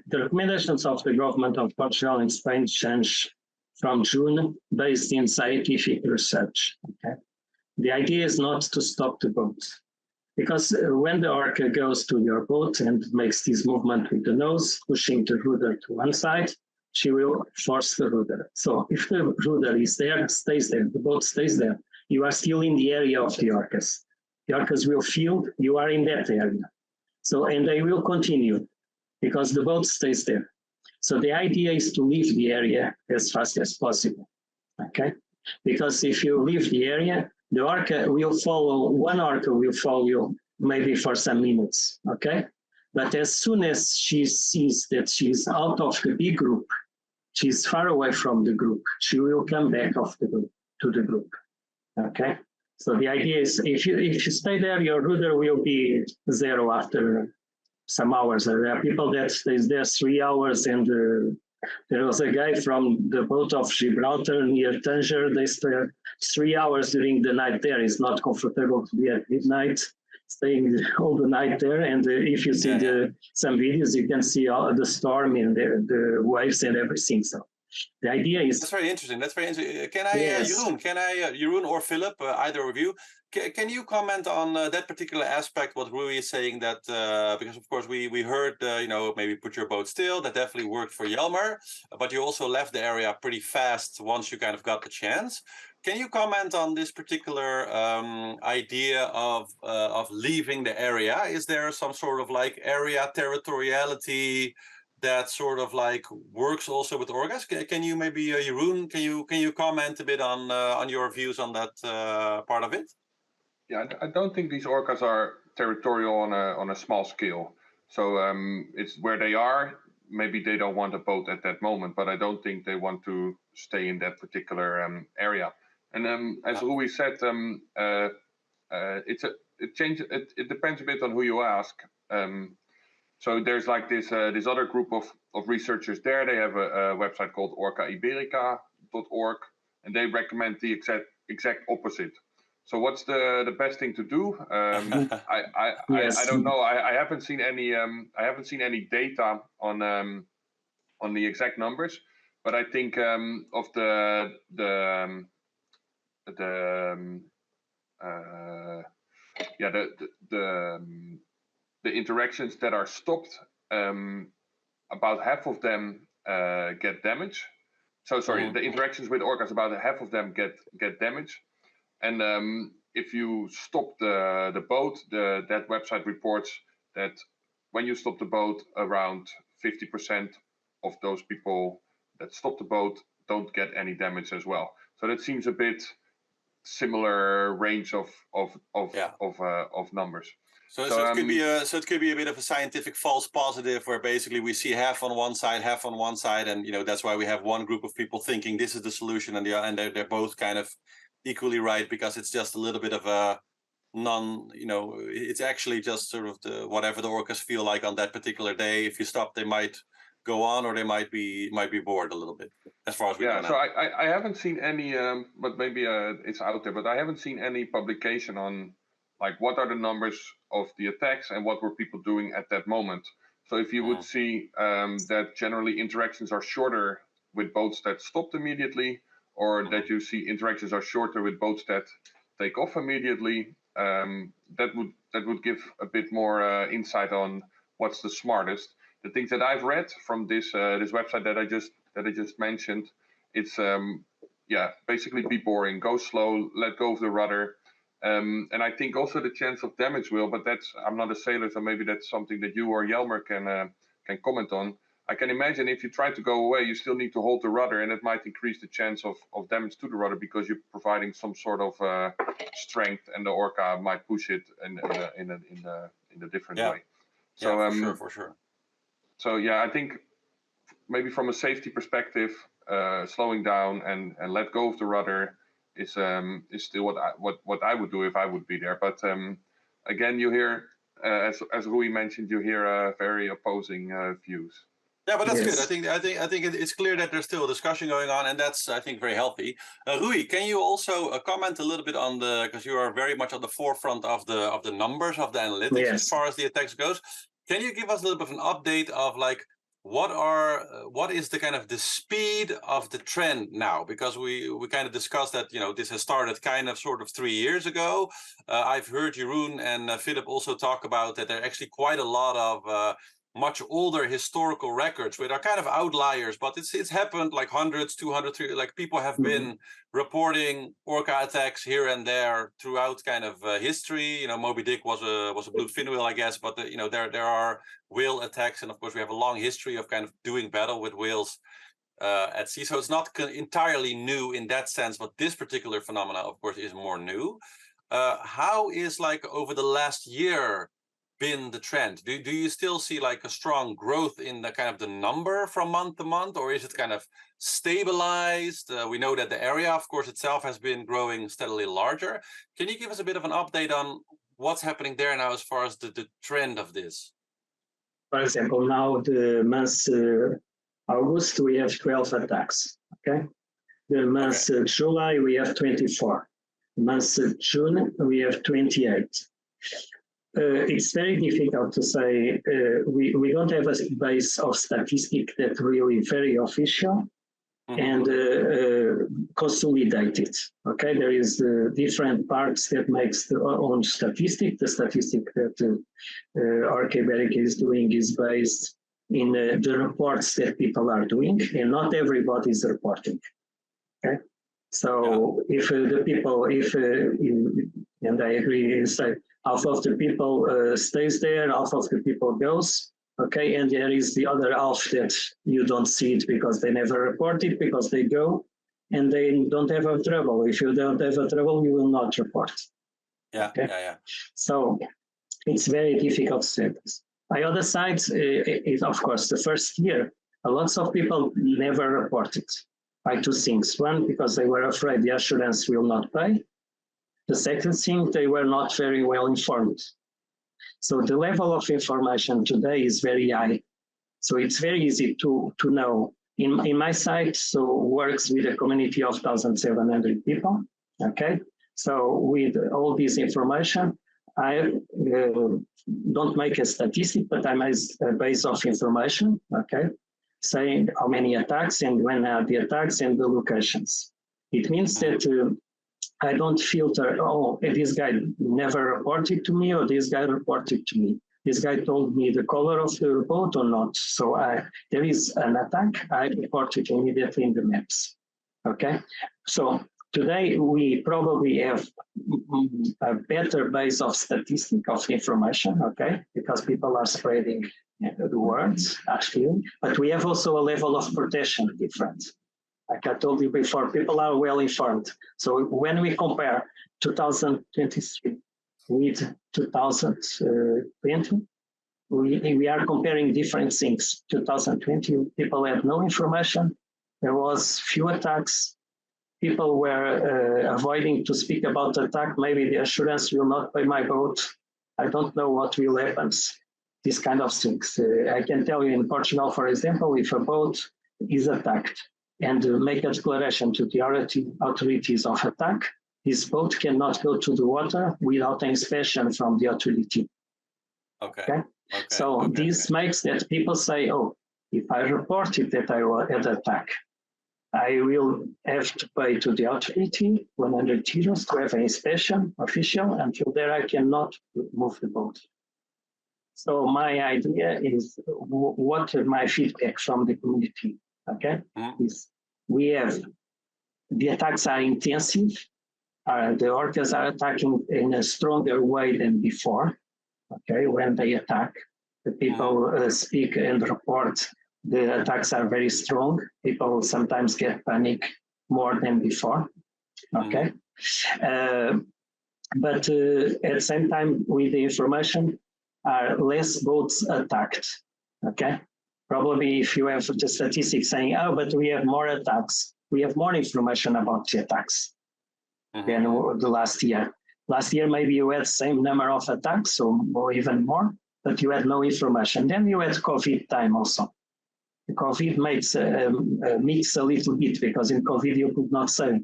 the recommendations of the government of Portugal and Spain changed from June based in scientific research. Okay? The idea is not to stop the boat, because when the orca goes to your boat and makes this movement with the nose, pushing the rudder to one side, she will force the rudder. So if the rudder is there, stays there, the boat stays there, you are still in the area of the orcas. The orcas will feel you are in that area. So, and they will continue because the boat stays there. So the idea is to leave the area as fast as possible, okay? Because if you leave the area, the orca will follow, one orca will follow you maybe for some minutes, okay? But as soon as she sees that she's out of the big group, she's far away from the group, she will come back of the group, to the group, okay? So the idea is if you stay there, your rudder will be zero after some hours. There are people that stays there 3 hours, and there was a guy from the boat of Gibraltar near Tanger. They stay 3 hours during the night there. It's not comfortable to be at midnight, staying all the night there. And if you see some videos, you can see all the storm and the waves and everything. So the idea is... That's very interesting. That's very interesting. Can I, yes. Jeroen or Phillip, either of you, can you comment on that particular aspect, what Rui is saying, that because of course we heard, maybe put your boat still, that definitely worked for Jelmer, but you also left the area pretty fast once you kind of got the chance. Can you comment on this particular idea of leaving the area? Is there some sort of like area territoriality that sort of like works also with orcas? Can you maybe, Jeroen, can you comment a bit on your views on that part of it? Yeah, I don't think these orcas are territorial on a small scale. So it's where they are. Maybe they don't want a boat at that moment, but I don't think they want to stay in that particular area. And as Rui said, it depends a bit on who you ask. So there's like this other group of researchers there. They have a website called orcapocalyps.org, and they recommend the exact opposite. So what's the best thing to do? I don't know. I haven't seen any data on the exact numbers, but I think of the interactions that are stopped, about half of them get damage. So sorry, the interactions with orcas, about half of them get damage. And if you stop the boat, that website reports that when you stop the boat, around 50% of those people that stop the boat don't get any damage as well. So that seems a bit similar range of numbers. So it could be a bit of a scientific false positive, where basically we see half on one side, and that's why we have one group of people thinking this is the solution, and they're both kind of equally right, because it's just a little bit of a it's actually just sort of whatever the orcas feel like on that particular day. If you stop, they might go on, or they might be bored a little bit, as far as we know now. So I haven't seen any, but maybe it's out there, but I haven't seen any publication on like what are the numbers of the attacks and what were people doing at that moment. So if you would see that generally interactions are shorter with boats that stopped immediately, or that you see interactions are shorter with boats that take off immediately, that would give a bit more insight on what's the smartest. The things that I've read from this website that I just mentioned, it's basically be boring, go slow, let go of the rudder, And I think also the chance of damage will, but I'm not a sailor, so maybe that's something that you or Jelmer can comment on. I can imagine if you try to go away, you still need to hold the rudder, and it might increase the chance of damage to the rudder because you're providing some sort of strength, and the orca might push it in a different way. So yeah, for sure. So yeah, I think maybe from a safety perspective, slowing down and let go of the rudder is still what I would do if I would be there. But again, you hear as Rui mentioned, you hear very opposing views. Yeah, but that's Yes. good. I think it's clear that there's still a discussion going on, and that's, I think, very healthy. Rui, can you also comment a little bit on because you are very much on the forefront of the numbers of the analytics as far as the attacks goes. Can you give us a little bit of an update of like what is the kind of the speed of the trend now? Because we kind of discussed that, this has started kind of sort of 3 years ago. I've heard Jeroen and Phillip also talk about that there are actually quite a lot of much older historical records which are kind of outliers, but it's happened like hundreds, 200, like people have been reporting orca attacks here and there throughout kind of history. Moby Dick was a blue fin whale, I guess, but there are whale attacks, and of course we have a long history of kind of doing battle with whales at sea. So it's not entirely new in that sense, but this particular phenomena, of course, is more new. How is like over the last year been the trend? Do you still see like a strong growth in the kind of the number from month to month, or is it kind of stabilized? We know that the area, of course, itself has been growing steadily larger. Can you give us a bit of an update on what's happening there now as far as the trend of this? For example, now the month August, we have 12 attacks, okay? The month July, we have 24. The month June, we have 28. It's very difficult to say. We don't have a base of statistic that really very official and consolidated. Okay, there is different parts that makes their own statistic. The statistic that Orca.pt is doing is based in the reports that people are doing, and not everybody is reporting. Okay, so if the people, and I agree, say half of the people stays there, half of the people goes. Okay, and there is the other half that you don't see it because they never report it, because they go and they don't have a trouble. If you don't have a trouble, you will not report. Yeah, okay? So it's very difficult to say this. By other side, of course, the first year, lots of people never reported by two things. One, because they were afraid the assurance will not pay. The second thing, they were not very well informed. So the level of information today is very high. So it's very easy to know. In my site, so works with a community of 1,700 people. Okay, so with all this information, I don't make a statistic, but I make a base of information. Okay, saying how many attacks and when are the attacks and the locations. It means that I don't filter, this guy never reported to me, or this guy reported to me. This guy told me the color of the boat or not. So there is an attack, I report it immediately in the maps. Okay, so today we probably have a better base of statistic of information, okay, because people are spreading the words, actually, but we have also a level of protection different. Like I told you before, people are well informed. So when we compare 2023 with 2020, we are comparing different things. 2020, people had no information. There was few attacks. People were avoiding to speak about the attack. Maybe the assurance will not pay my boat. I don't know what will happen. These kind of things. I can tell you in Portugal, for example, if a boat is attacked, and make a declaration to the authorities of attack, this boat cannot go to the water without an inspection from the authority. Okay? So this makes that people say, if I reported that I had an attack, I will have to pay to the authority 100 euros to have an inspection official. Until there, I cannot move the boat. So my idea is what my feedback from the community. Okay, is we have the attacks are intensive, the orcas are attacking in a stronger way than before. Okay, when they attack, the people speak and report the attacks are very strong. People sometimes get panic more than before. Okay, but at the same time, with the information, are less boats attacked. Okay, probably if you have the statistics saying, oh, but we have more attacks, we have more information about the attacks than the last year. Last year, maybe you had the same number of attacks or even more, but you had no information. Then you had COVID time also. The COVID makes mix a little bit because in COVID you could not sail.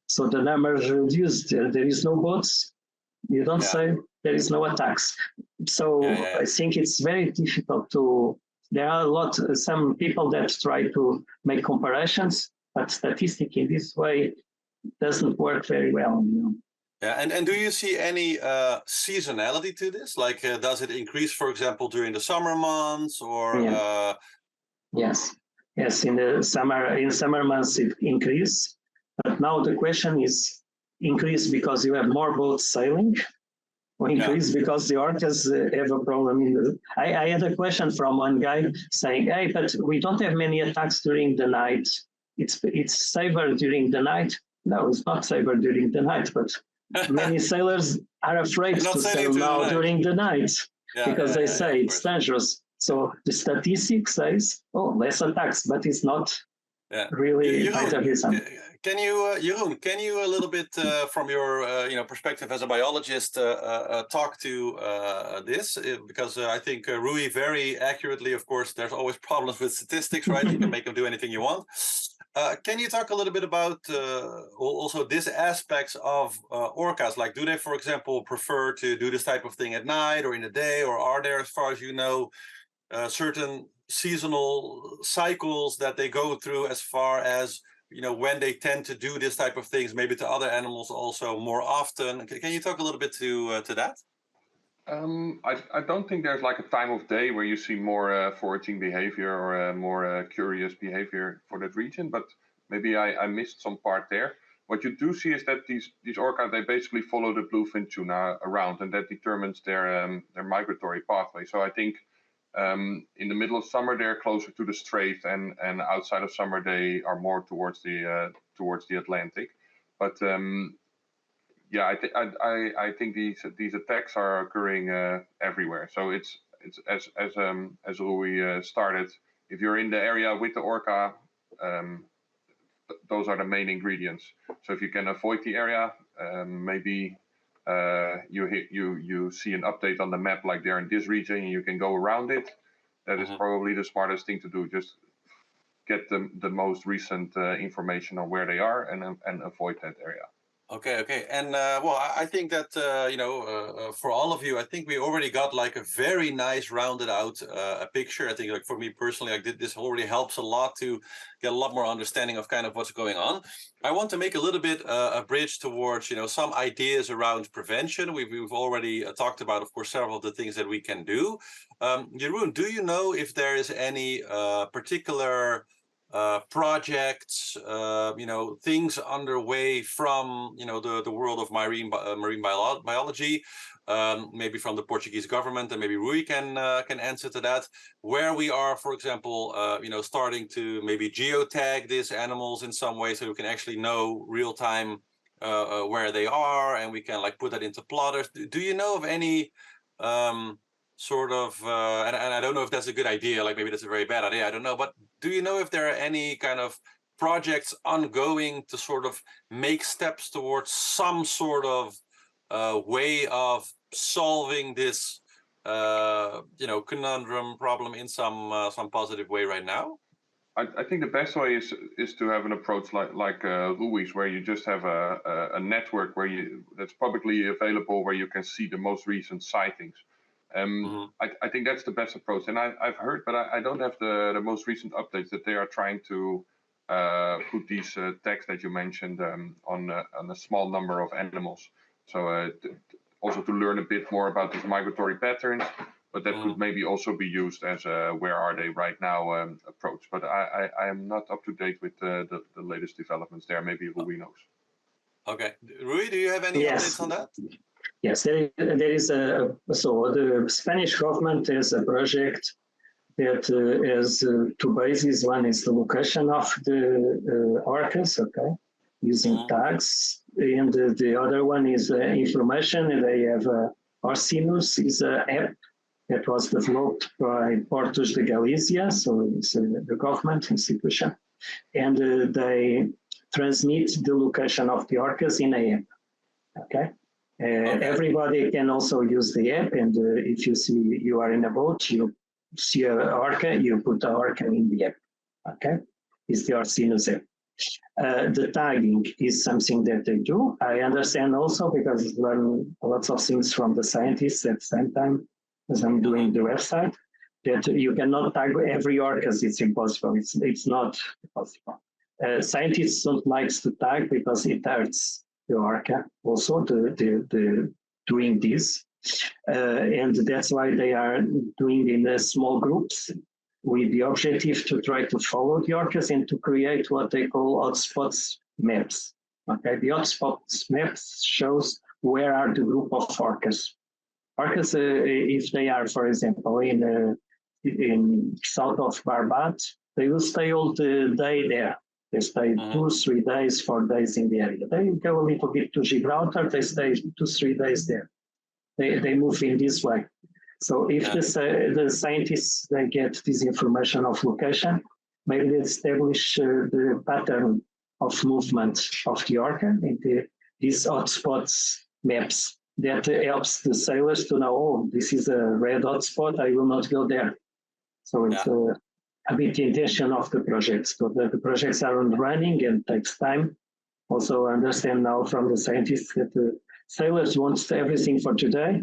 So the numbers reduced. There is no boats. You don't sail. There is no attacks. So I think it's very difficult to. There are some people that try to make comparisons, but statistic in this way doesn't work very well. You know? Yeah, and do you see any seasonality to this? Like, does it increase, for example, during the summer months, or? Yes. In the summer months it increases, but now the question is: increase because you have more boats sailing, or increase because the orcas have a problem? I had a question from one guy saying, "Hey, but we don't have many attacks during the night. It's safer during the night." No, it's not safer during the night, but many sailors are afraid to sail now during the night because they say it's dangerous. So the statistics says, less attacks, but it's not really better reason. Can you, Jeroen, a little bit from your perspective as a biologist talk to this? Because I think Rui very accurately, of course, there's always problems with statistics, right? You can make them do anything you want. Can you talk a little bit about also these aspects of orcas? Like, do they, for example, prefer to do this type of thing at night or in the day? Or are there, as far as you know, certain seasonal cycles that they go through as far as, when they tend to do this type of things, maybe to other animals also more often? Can you talk a little bit to that? I don't think there's like a time of day where you see more foraging behavior or more curious behavior for that region, but maybe I missed some part there. What you do see is that these orcas, they basically follow the bluefin tuna around, and that determines their migratory pathway. So I think in the middle of summer they're closer to the strait, and outside of summer they are more towards the Atlantic. But I think these attacks are occurring everywhere. So it's as Rui started. If you're in the area with the orca, those are the main ingredients. So if you can avoid the area, maybe you see an update on the map, like they're in this region, and you can go around it. That is probably the smartest thing to do. Just get the most recent information on where they are and avoid that area. Okay. And I think that for all of you, I think we already got like a very nice rounded out a picture. I think, like, for me personally, this already helps a lot to get a lot more understanding of kind of what's going on. I want to make a little bit a bridge towards some ideas around prevention. We've already talked about, of course, several of the things that we can do. Jeroen, do you know if there is any particular projects, things underway from the world of marine biology, maybe from the Portuguese government, and maybe Rui can answer to that, where we are, for example, starting to maybe geotag these animals in some way, so we can actually know real time where they are, and we can like put that into plotters. Do you know of any sort of, and I don't know if that's a good idea, like maybe that's a very bad idea, I don't know, but do you know if there are any kind of projects ongoing to sort of make steps towards some sort of way of solving this conundrum problem in some positive way right now? I think the best way is to have an approach like Rui's, where you just have a network that's publicly available, where you can see the most recent sightings. I think that's the best approach, and I've heard, but I don't have the most recent updates, that they are trying to put these tags that you mentioned on a small number of animals. So also to learn a bit more about these migratory patterns, but that could maybe also be used as a where are they right now approach. But I am not up to date with the latest developments there. Maybe Rui knows. Okay. Rui, do you have any updates on that? Yes, there is so the Spanish government has a project that has two bases. One is the location of the orcas, okay, using tags, and the other one is information. And they have Orcinus is an app that was developed by Portos de Galicia, so it's the government institution, and they transmit the location of the orcas in an app, okay? Everybody can also use the app, and if you see you are in a boat, you see an orca, you put the orca in the app, okay? It's the Orcinus app. The tagging is something that they do. I understand also because I learn lots of things from the scientists at the same time as I'm doing the website, that you cannot tag every orca. It's impossible. It's not possible. Scientists don't like to tag because it hurts the orca also the doing this, and that's why they are doing in small groups with the objective to try to follow the orcas and to create what they call hotspots maps. Okay, the hotspots maps shows where are the group of orcas. Orcas, if they are, for example, in south of Barbad, they will stay all the day there. They stay 2, 3 days, 4 days in the area. They go a little bit to Gibraltar, they stay 2, 3 days there. They move in this way. So if the scientists, they get this information of location, maybe they establish the pattern of movement of the orca in these hotspots maps. That helps the sailors to know, oh, this is a red hotspot, I will not go there. So it's a bit the intention of the projects. So the projects are running and takes time. Also understand now from the scientists that the sailors want everything for today,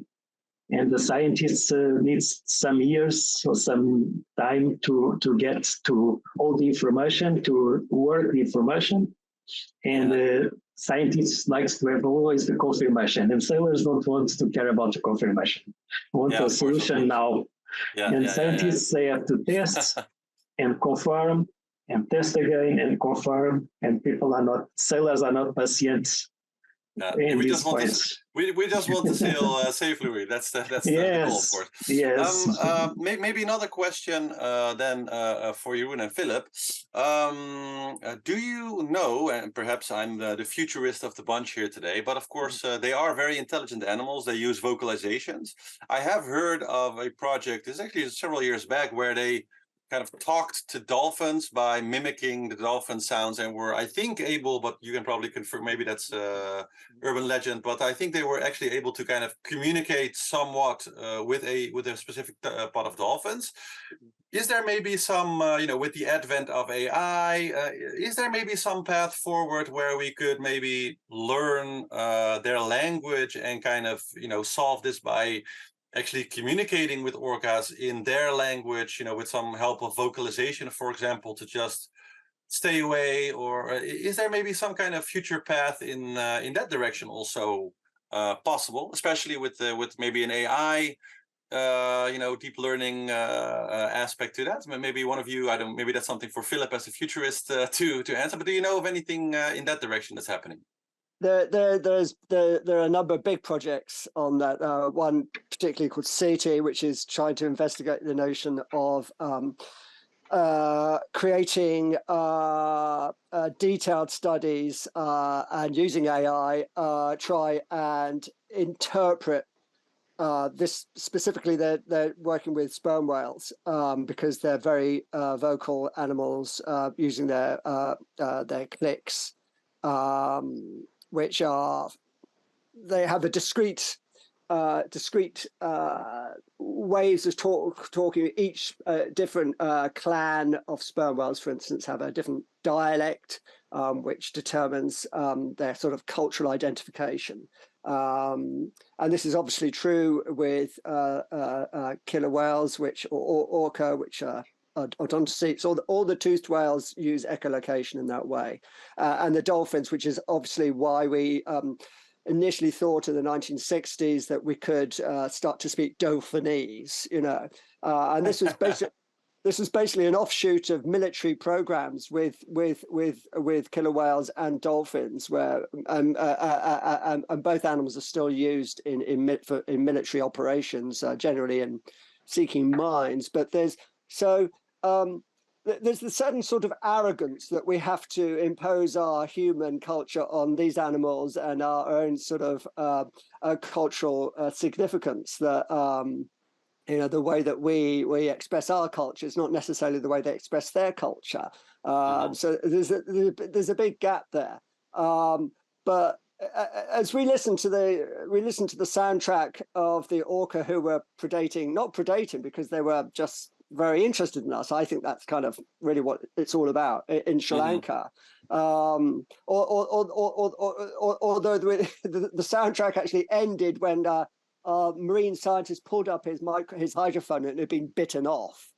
and the scientists needs some years or some time to get to all the information, to work the information. And scientists likes to have always the confirmation, and sailors don't want to care about the confirmation. Want a solution now. And scientists, they have to test and confirm and test again and confirm, and sailors are not patient. We just want to sail safely. That's the goal, of course. Yes. Maybe another question then for you and Philip. Do you know, and perhaps I'm the futurist of the bunch here today, but of course they are very intelligent animals. They use vocalizations. I have heard of a project, it's actually several years back, where they kind of talked to dolphins by mimicking the dolphin sounds, and were, I think, able, but you can probably confirm, maybe that's urban legend, but I think they were actually able to kind of communicate somewhat with a specific pot of dolphins. Is there maybe some, with the advent of AI, is there maybe some path forward where we could maybe learn their language and kind of, solve this by actually communicating with orcas in their language, with some help of vocalization, for example, to just stay away? Or is there maybe some kind of future path in that direction also possible, especially with maybe an AI, deep learning aspect to that? Maybe one of you, maybe that's something for Philip as a futurist to answer. But do you know of anything in that direction that's happening? There are a number of big projects on that. One particularly called SETI, which is trying to investigate the notion of creating detailed studies and using AI try and interpret this. Specifically, they're working with sperm whales because they're very vocal animals, using their clicks. Which they have a discrete ways of talking. Each different clan of sperm whales, for instance, have a different dialect, which determines their sort of cultural identification. And this is obviously true with killer whales, or orca, which are odontocetes. So all the toothed whales use echolocation in that way, and the dolphins, which is obviously why we initially thought in the 1960s that we could start to speak Dauphinese, and this was this was basically an offshoot of military programs with killer whales and dolphins, where and both animals are still used in military operations, generally in seeking mines. But there's the certain sort of arrogance that we have to impose our human culture on these animals and our own sort of cultural significance, that the way that we express our culture is not necessarily the way they express their culture. So there's a big gap there. But as we listen to the soundtrack of the orca who were not predating because they were just very interested in us. I think that's kind of really what it's all about in Sri Lanka. Although the soundtrack actually ended when our marine scientist pulled up his hydrophone and it had been bitten off.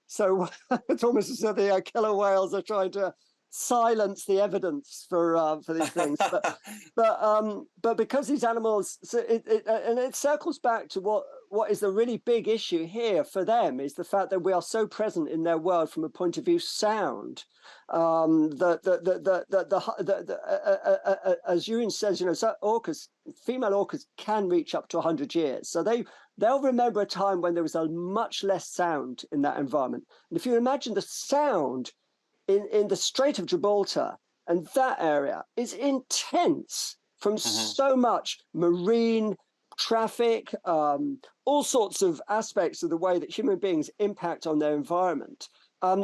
So it's almost as if the killer whales are trying to silence the evidence for these things. But because these animals, and it circles back to what is the really big issue here for them, is the fact that we are so present in their world from a point of view sound. As Jeroen says, so female orcas can reach up to 100 years. So they'll remember a time when there was a much less sound in that environment. And if you imagine the sound in the Strait of Gibraltar and that area is intense from so much marine traffic, all sorts of aspects of the way that human beings impact on their environment.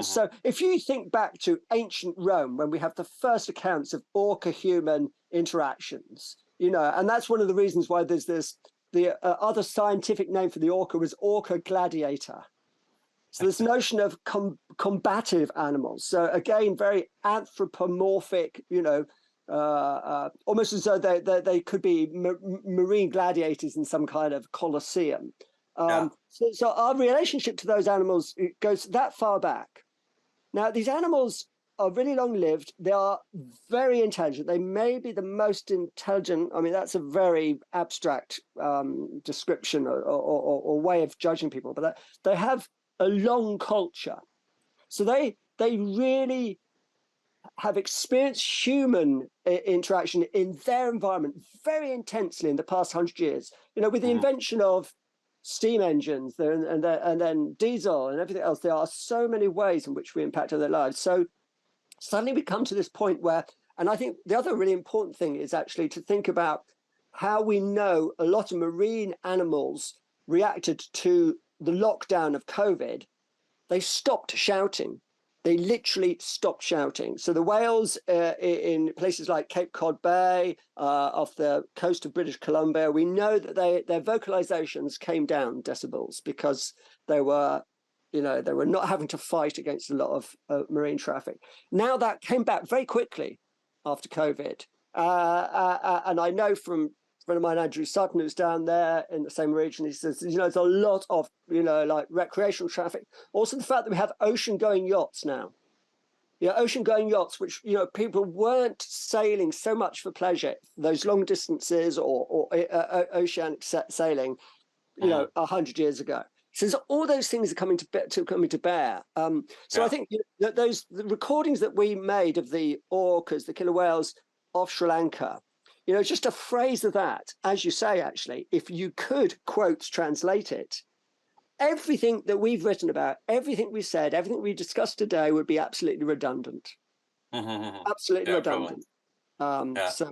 So if you think back to ancient Rome, when we have the first accounts of orca-human interactions, and that's one of the reasons why there's the other scientific name for the orca was orca gladiator. So this notion of combative animals. So again, very anthropomorphic, almost as though they could be marine gladiators in some kind of colosseum. So our relationship to those animals goes that far back. Now, these animals are really long-lived. They are very intelligent. They may be the most intelligent. I mean, that's a very abstract description or way of judging people, but they have a long culture. So they really have experienced human interaction in their environment very intensely in the past 100 years. With the invention of steam engines and then diesel and everything else, there are so many ways in which we impact on their lives. So suddenly we come to this point where, and I think the other really important thing is actually to think about how we know a lot of marine animals reacted to the lockdown of COVID. They stopped shouting. They literally stopped shouting. So the whales in places like Cape Cod Bay, off the coast of British Columbia, we know that their vocalizations came down decibels because they were not having to fight against a lot of marine traffic. Now that came back very quickly after COVID. And I know from a friend of mine, Andrew Sutton, who's down there in the same region, he says, there's a lot of, like recreational traffic. Also the fact that we have ocean-going yachts now. Ocean-going yachts, which, people weren't sailing so much for pleasure, those long distances or oceanic sailing, 100 years ago. So all those things are coming to bear. So I think that the recordings that we made of the orcas, the killer whales off Sri Lanka, just a phrase of that, as you say, actually, if you could quote translate it, everything that we've written about, everything we said, everything we discussed today would be absolutely redundant. Absolutely redundant. So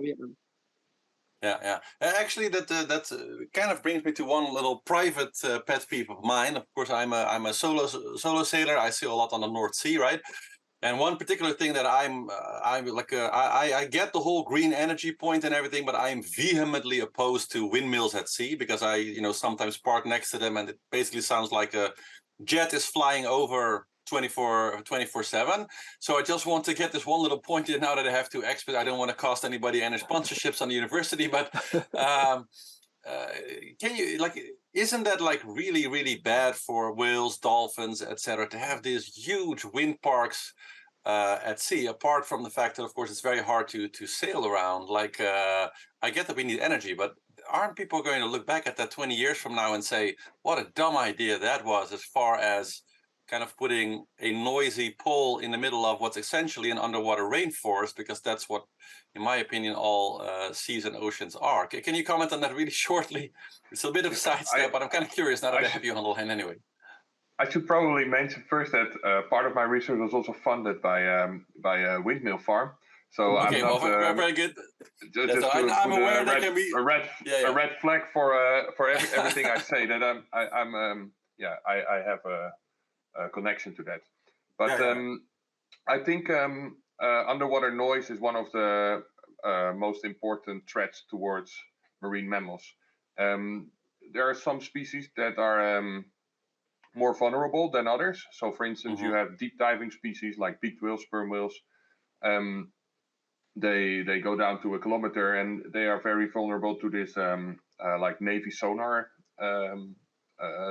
yeah. Actually, that kind of brings me to one little private pet peeve of mine. Of course, I'm a solo sailor. I sail a lot on the North Sea, right? And one particular thing that I get the whole green energy point and everything, but I'm vehemently opposed to windmills at sea because I sometimes park next to them and it basically sounds like a jet is flying over 24/7. So I just want to get this one little point in now that I have to expert. I don't want to cost anybody any sponsorships on the university, but can you isn't that really, really bad for whales, dolphins, etc. to have these huge wind parks at sea, apart from the fact that, of course, it's very hard to sail around. I get that we need energy, but aren't people going to look back at that 20 years from now and say, what a dumb idea that was as far as kind of putting a noisy pole in the middle of what's essentially an underwater rainforest, because that's what, in my opinion, all seas and oceans are. Can you comment on that really shortly? It's a bit of a sidestep, but I'm kind of curious now that I have you on the line anyway. I should probably mention first that part of my research was also funded by a windmill farm. So okay, I'm not very good. Just to I'm put aware a that can be a red flag for everything I say, that I have a connection to that. But I think underwater noise is one of the most important threats towards marine mammals. There are some species that are more vulnerable than others. So, for instance, you have deep diving species like beaked whales, sperm whales. They go down to 1 kilometer, and they are very vulnerable to this like Navy sonar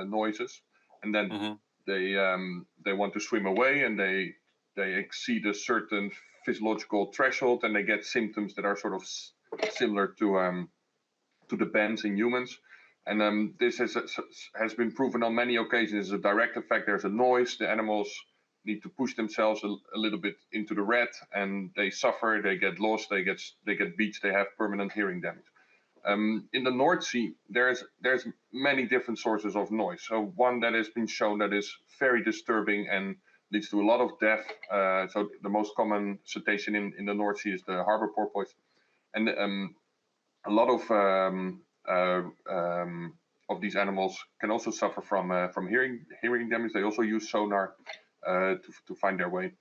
noises. And then they want to swim away, and they exceed a certain physiological threshold, and they get symptoms that are sort of similar to the bends in humans. And this has been proven on many occasions as a direct effect. There's a noise, the animals need to push themselves a little bit into the red, and they suffer, they get lost, they get beached, they have permanent hearing damage. In the North Sea, there's many different sources of noise. So one that has been shown that is very disturbing and leads to a lot of death. So the most common cetacean in the North Sea is the harbor porpoise, and a lot of these animals can also suffer from hearing damage. They also use sonar to find their way.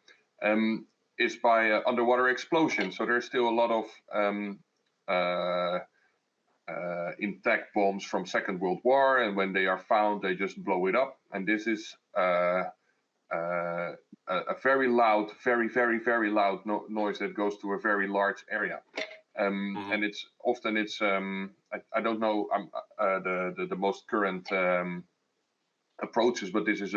Is by underwater explosion. So there's still a lot of intact bombs from Second World War, and when they are found, they just blow it up. And this is a very loud, very loud noise that goes to a very large area. And it's often I don't know the most current approaches, but this is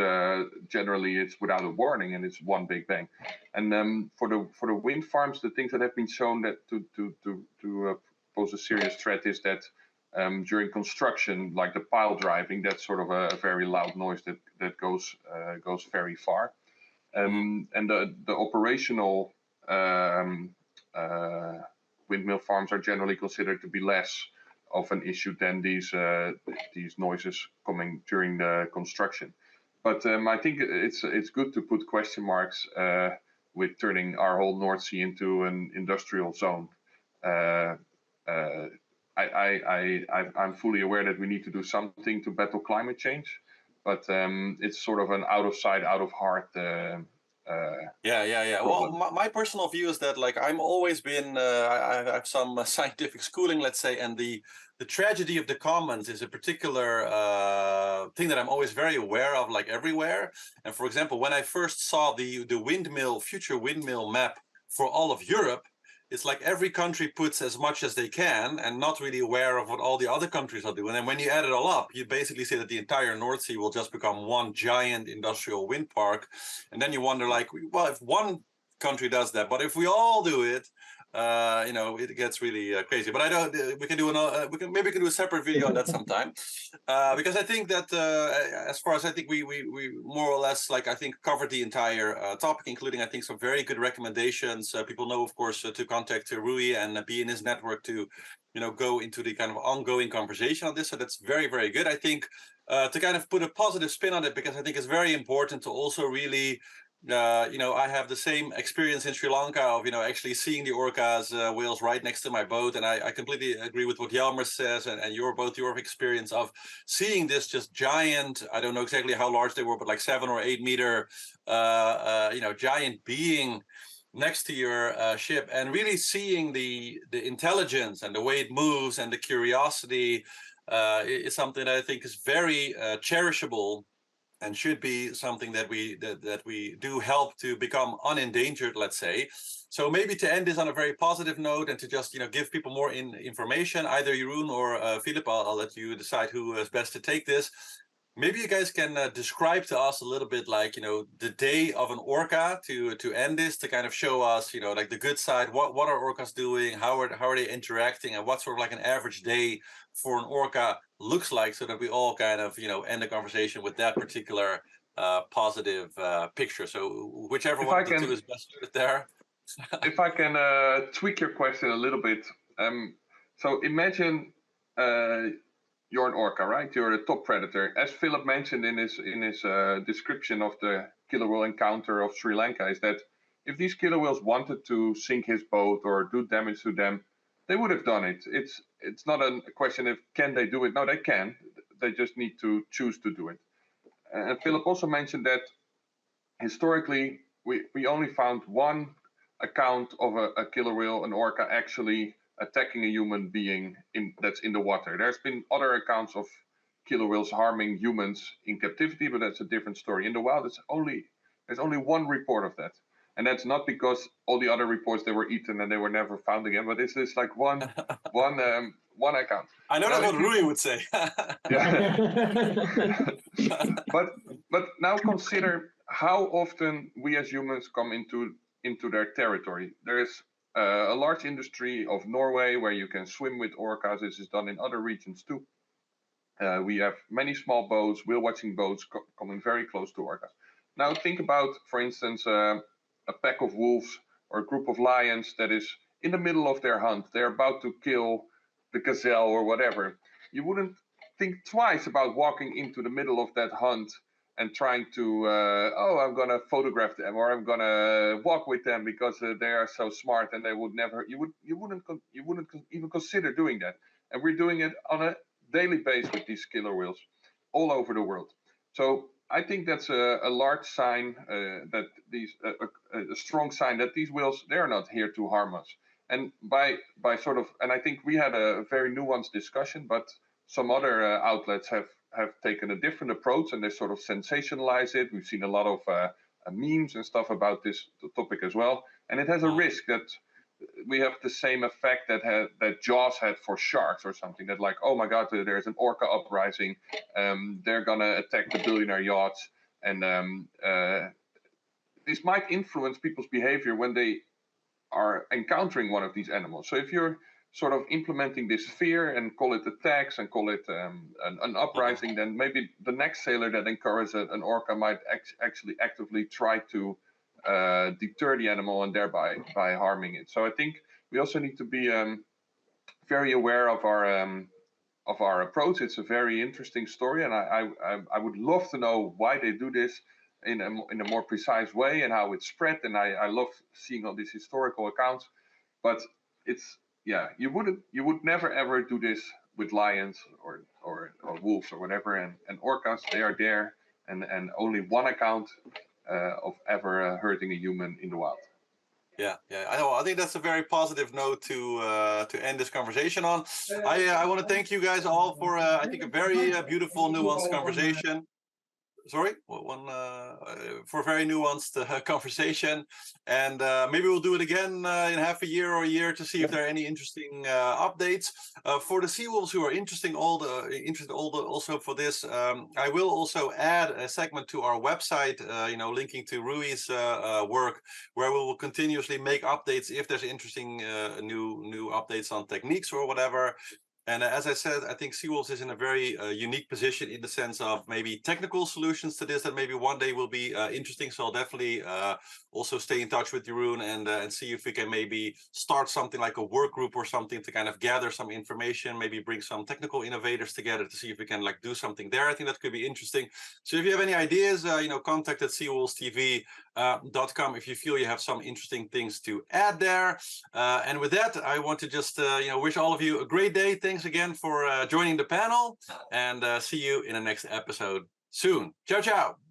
generally it's without a warning, and it's one big bang. And for the wind farms, the things that have been shown that to pose a serious threat is that during construction, like the pile driving, that's sort of a very loud noise that goes very far. And the operational windmill farms are generally considered to be less of an issue than these noises coming during the construction. But I think it's good to put question marks with turning our whole North Sea into an industrial zone. I'm fully aware that we need to do something to battle climate change, but it's sort of an out of sight, out of heart. Well, my personal view is that, like, I'm always been I have some scientific schooling, let's say, and the tragedy of the commons is a particular thing that I'm always very aware of, like everywhere. And for example, when I first saw the future windmill map for all of Europe, it's like every country puts as much as they can and not really aware of what all the other countries are doing. And when you add it all up, you basically say that the entire North Sea will just become one giant industrial wind park. And then you wonder, like, well, if one country does that, but if we all do it, it gets really crazy. But I don't. We can do maybe we can do a separate video on that sometime, because I think that as far as I think we more or less, like, I think covered the entire topic, including I think some very good recommendations. People know, of course, to contact Rui and be in his network to go into the kind of ongoing conversation on this. So that's very, very good. I think to kind of put a positive spin on it, because I think it's very important to also really. I have the same experience in Sri Lanka of, actually seeing the orcas, whales right next to my boat. And I completely agree with what Jelmers says and your experience of seeing this just giant, I don't know exactly how large they were, but like 7 or 8 meter, giant being next to your ship, and really seeing the intelligence and the way it moves and the curiosity is something that I think is very cherishable. And should be something that we do help to become unendangered, let's say. So maybe to end this on a very positive note, and to just give people more information, either Jeroen or Phillip, I'll let you decide who is best to take this. Maybe you guys can describe to us a little bit, like, the day of an orca to end this, to kind of show us, like the good side. What are orcas doing? How are they interacting? And what sort of like an average day for an orca looks like, so that we all kind of, end the conversation with that particular positive picture. So whichever If one I of the can- two is best suited there. If I can tweak your question a little bit. So imagine you're an orca, right? You're a top predator. As Phillip mentioned in his description of the killer whale encounter of Sri Lanka, is that if these killer whales wanted to sink his boat or do damage to them, they would have done it. It's not a question of can they do it. No, they can. They just need to choose to do it. And Phillip also mentioned that historically we only found one account of a killer whale, an orca, actually attacking a human being that's in the water. There's been other accounts of killer whales harming humans in captivity, but that's a different story. In the wild, there's only one report of that. And that's not because all the other reports they were eaten and they were never found again, but it's just like one account. I know that's what Rui would say. Yeah. but now consider how often we as humans come into their territory. There is a large industry of Norway where you can swim with orcas. This is done in other regions too. We have many small boats, whale watching boats coming very close to orcas. Now think about, for instance, a pack of wolves or a group of lions that is in the middle of their hunt. They're about to kill the gazelle or whatever. You wouldn't think twice about walking into the middle of that hunt and trying to, I'm going to photograph them or I'm going to walk with them because they are so smart and they would never, you wouldn't even consider doing that. And we're doing it on a daily basis with these killer whales all over the world. So I think that's a large sign that a strong sign that these whales, they're not here to harm us. And by sort of, and I think we had a very nuanced discussion, but some other outlets have taken a different approach and they sort of sensationalize it. We've seen a lot of memes and stuff about this topic as well. And it has a risk that we have the same effect that Jaws had for sharks or something, that like, oh my God, there's an orca uprising. They're going to attack the billionaire yachts. And this might influence people's behavior when they are encountering one of these animals. So if you're sort of implementing this fear and call it attacks and call it an uprising, then maybe the next sailor that encourages an orca might actually actively try to deter the animal and thereby by harming it. So I think we also need to be very aware of our approach. It's a very interesting story, and I would love to know why they do this in a more precise way and how it's spread. And I love seeing all these historical accounts, but you would never ever do this with lions or wolves or whatever. And orcas, they are there, and only one account of ever hurting a human in the wild. Yeah, I know. I think that's a very positive note to end this conversation on. I want to thank you guys all for I think a very beautiful, nuanced conversation. Sorry, for a very nuanced conversation, and maybe we'll do it again in half a year or a year to see if there are any interesting updates for the seawolves who are interested also for this. I will also add a segment to our website, linking to Rui's work, where we will continuously make updates if there's interesting new updates on techniques or whatever. And as I said, I think seawolves is in a very unique position in the sense of maybe technical solutions to this that maybe one day will be interesting. So I'll definitely also stay in touch with Jeroen and see if we can maybe start something like a work group or something to kind of gather some information, maybe bring some technical innovators together to see if we can like do something there. I think that could be interesting. So if you have any ideas, contact at seawolvestv.com if you feel you have some interesting things to add there. And with that, I want to just wish all of you a great day. Thanks again for joining the panel, and see you in the next episode soon. Ciao, ciao.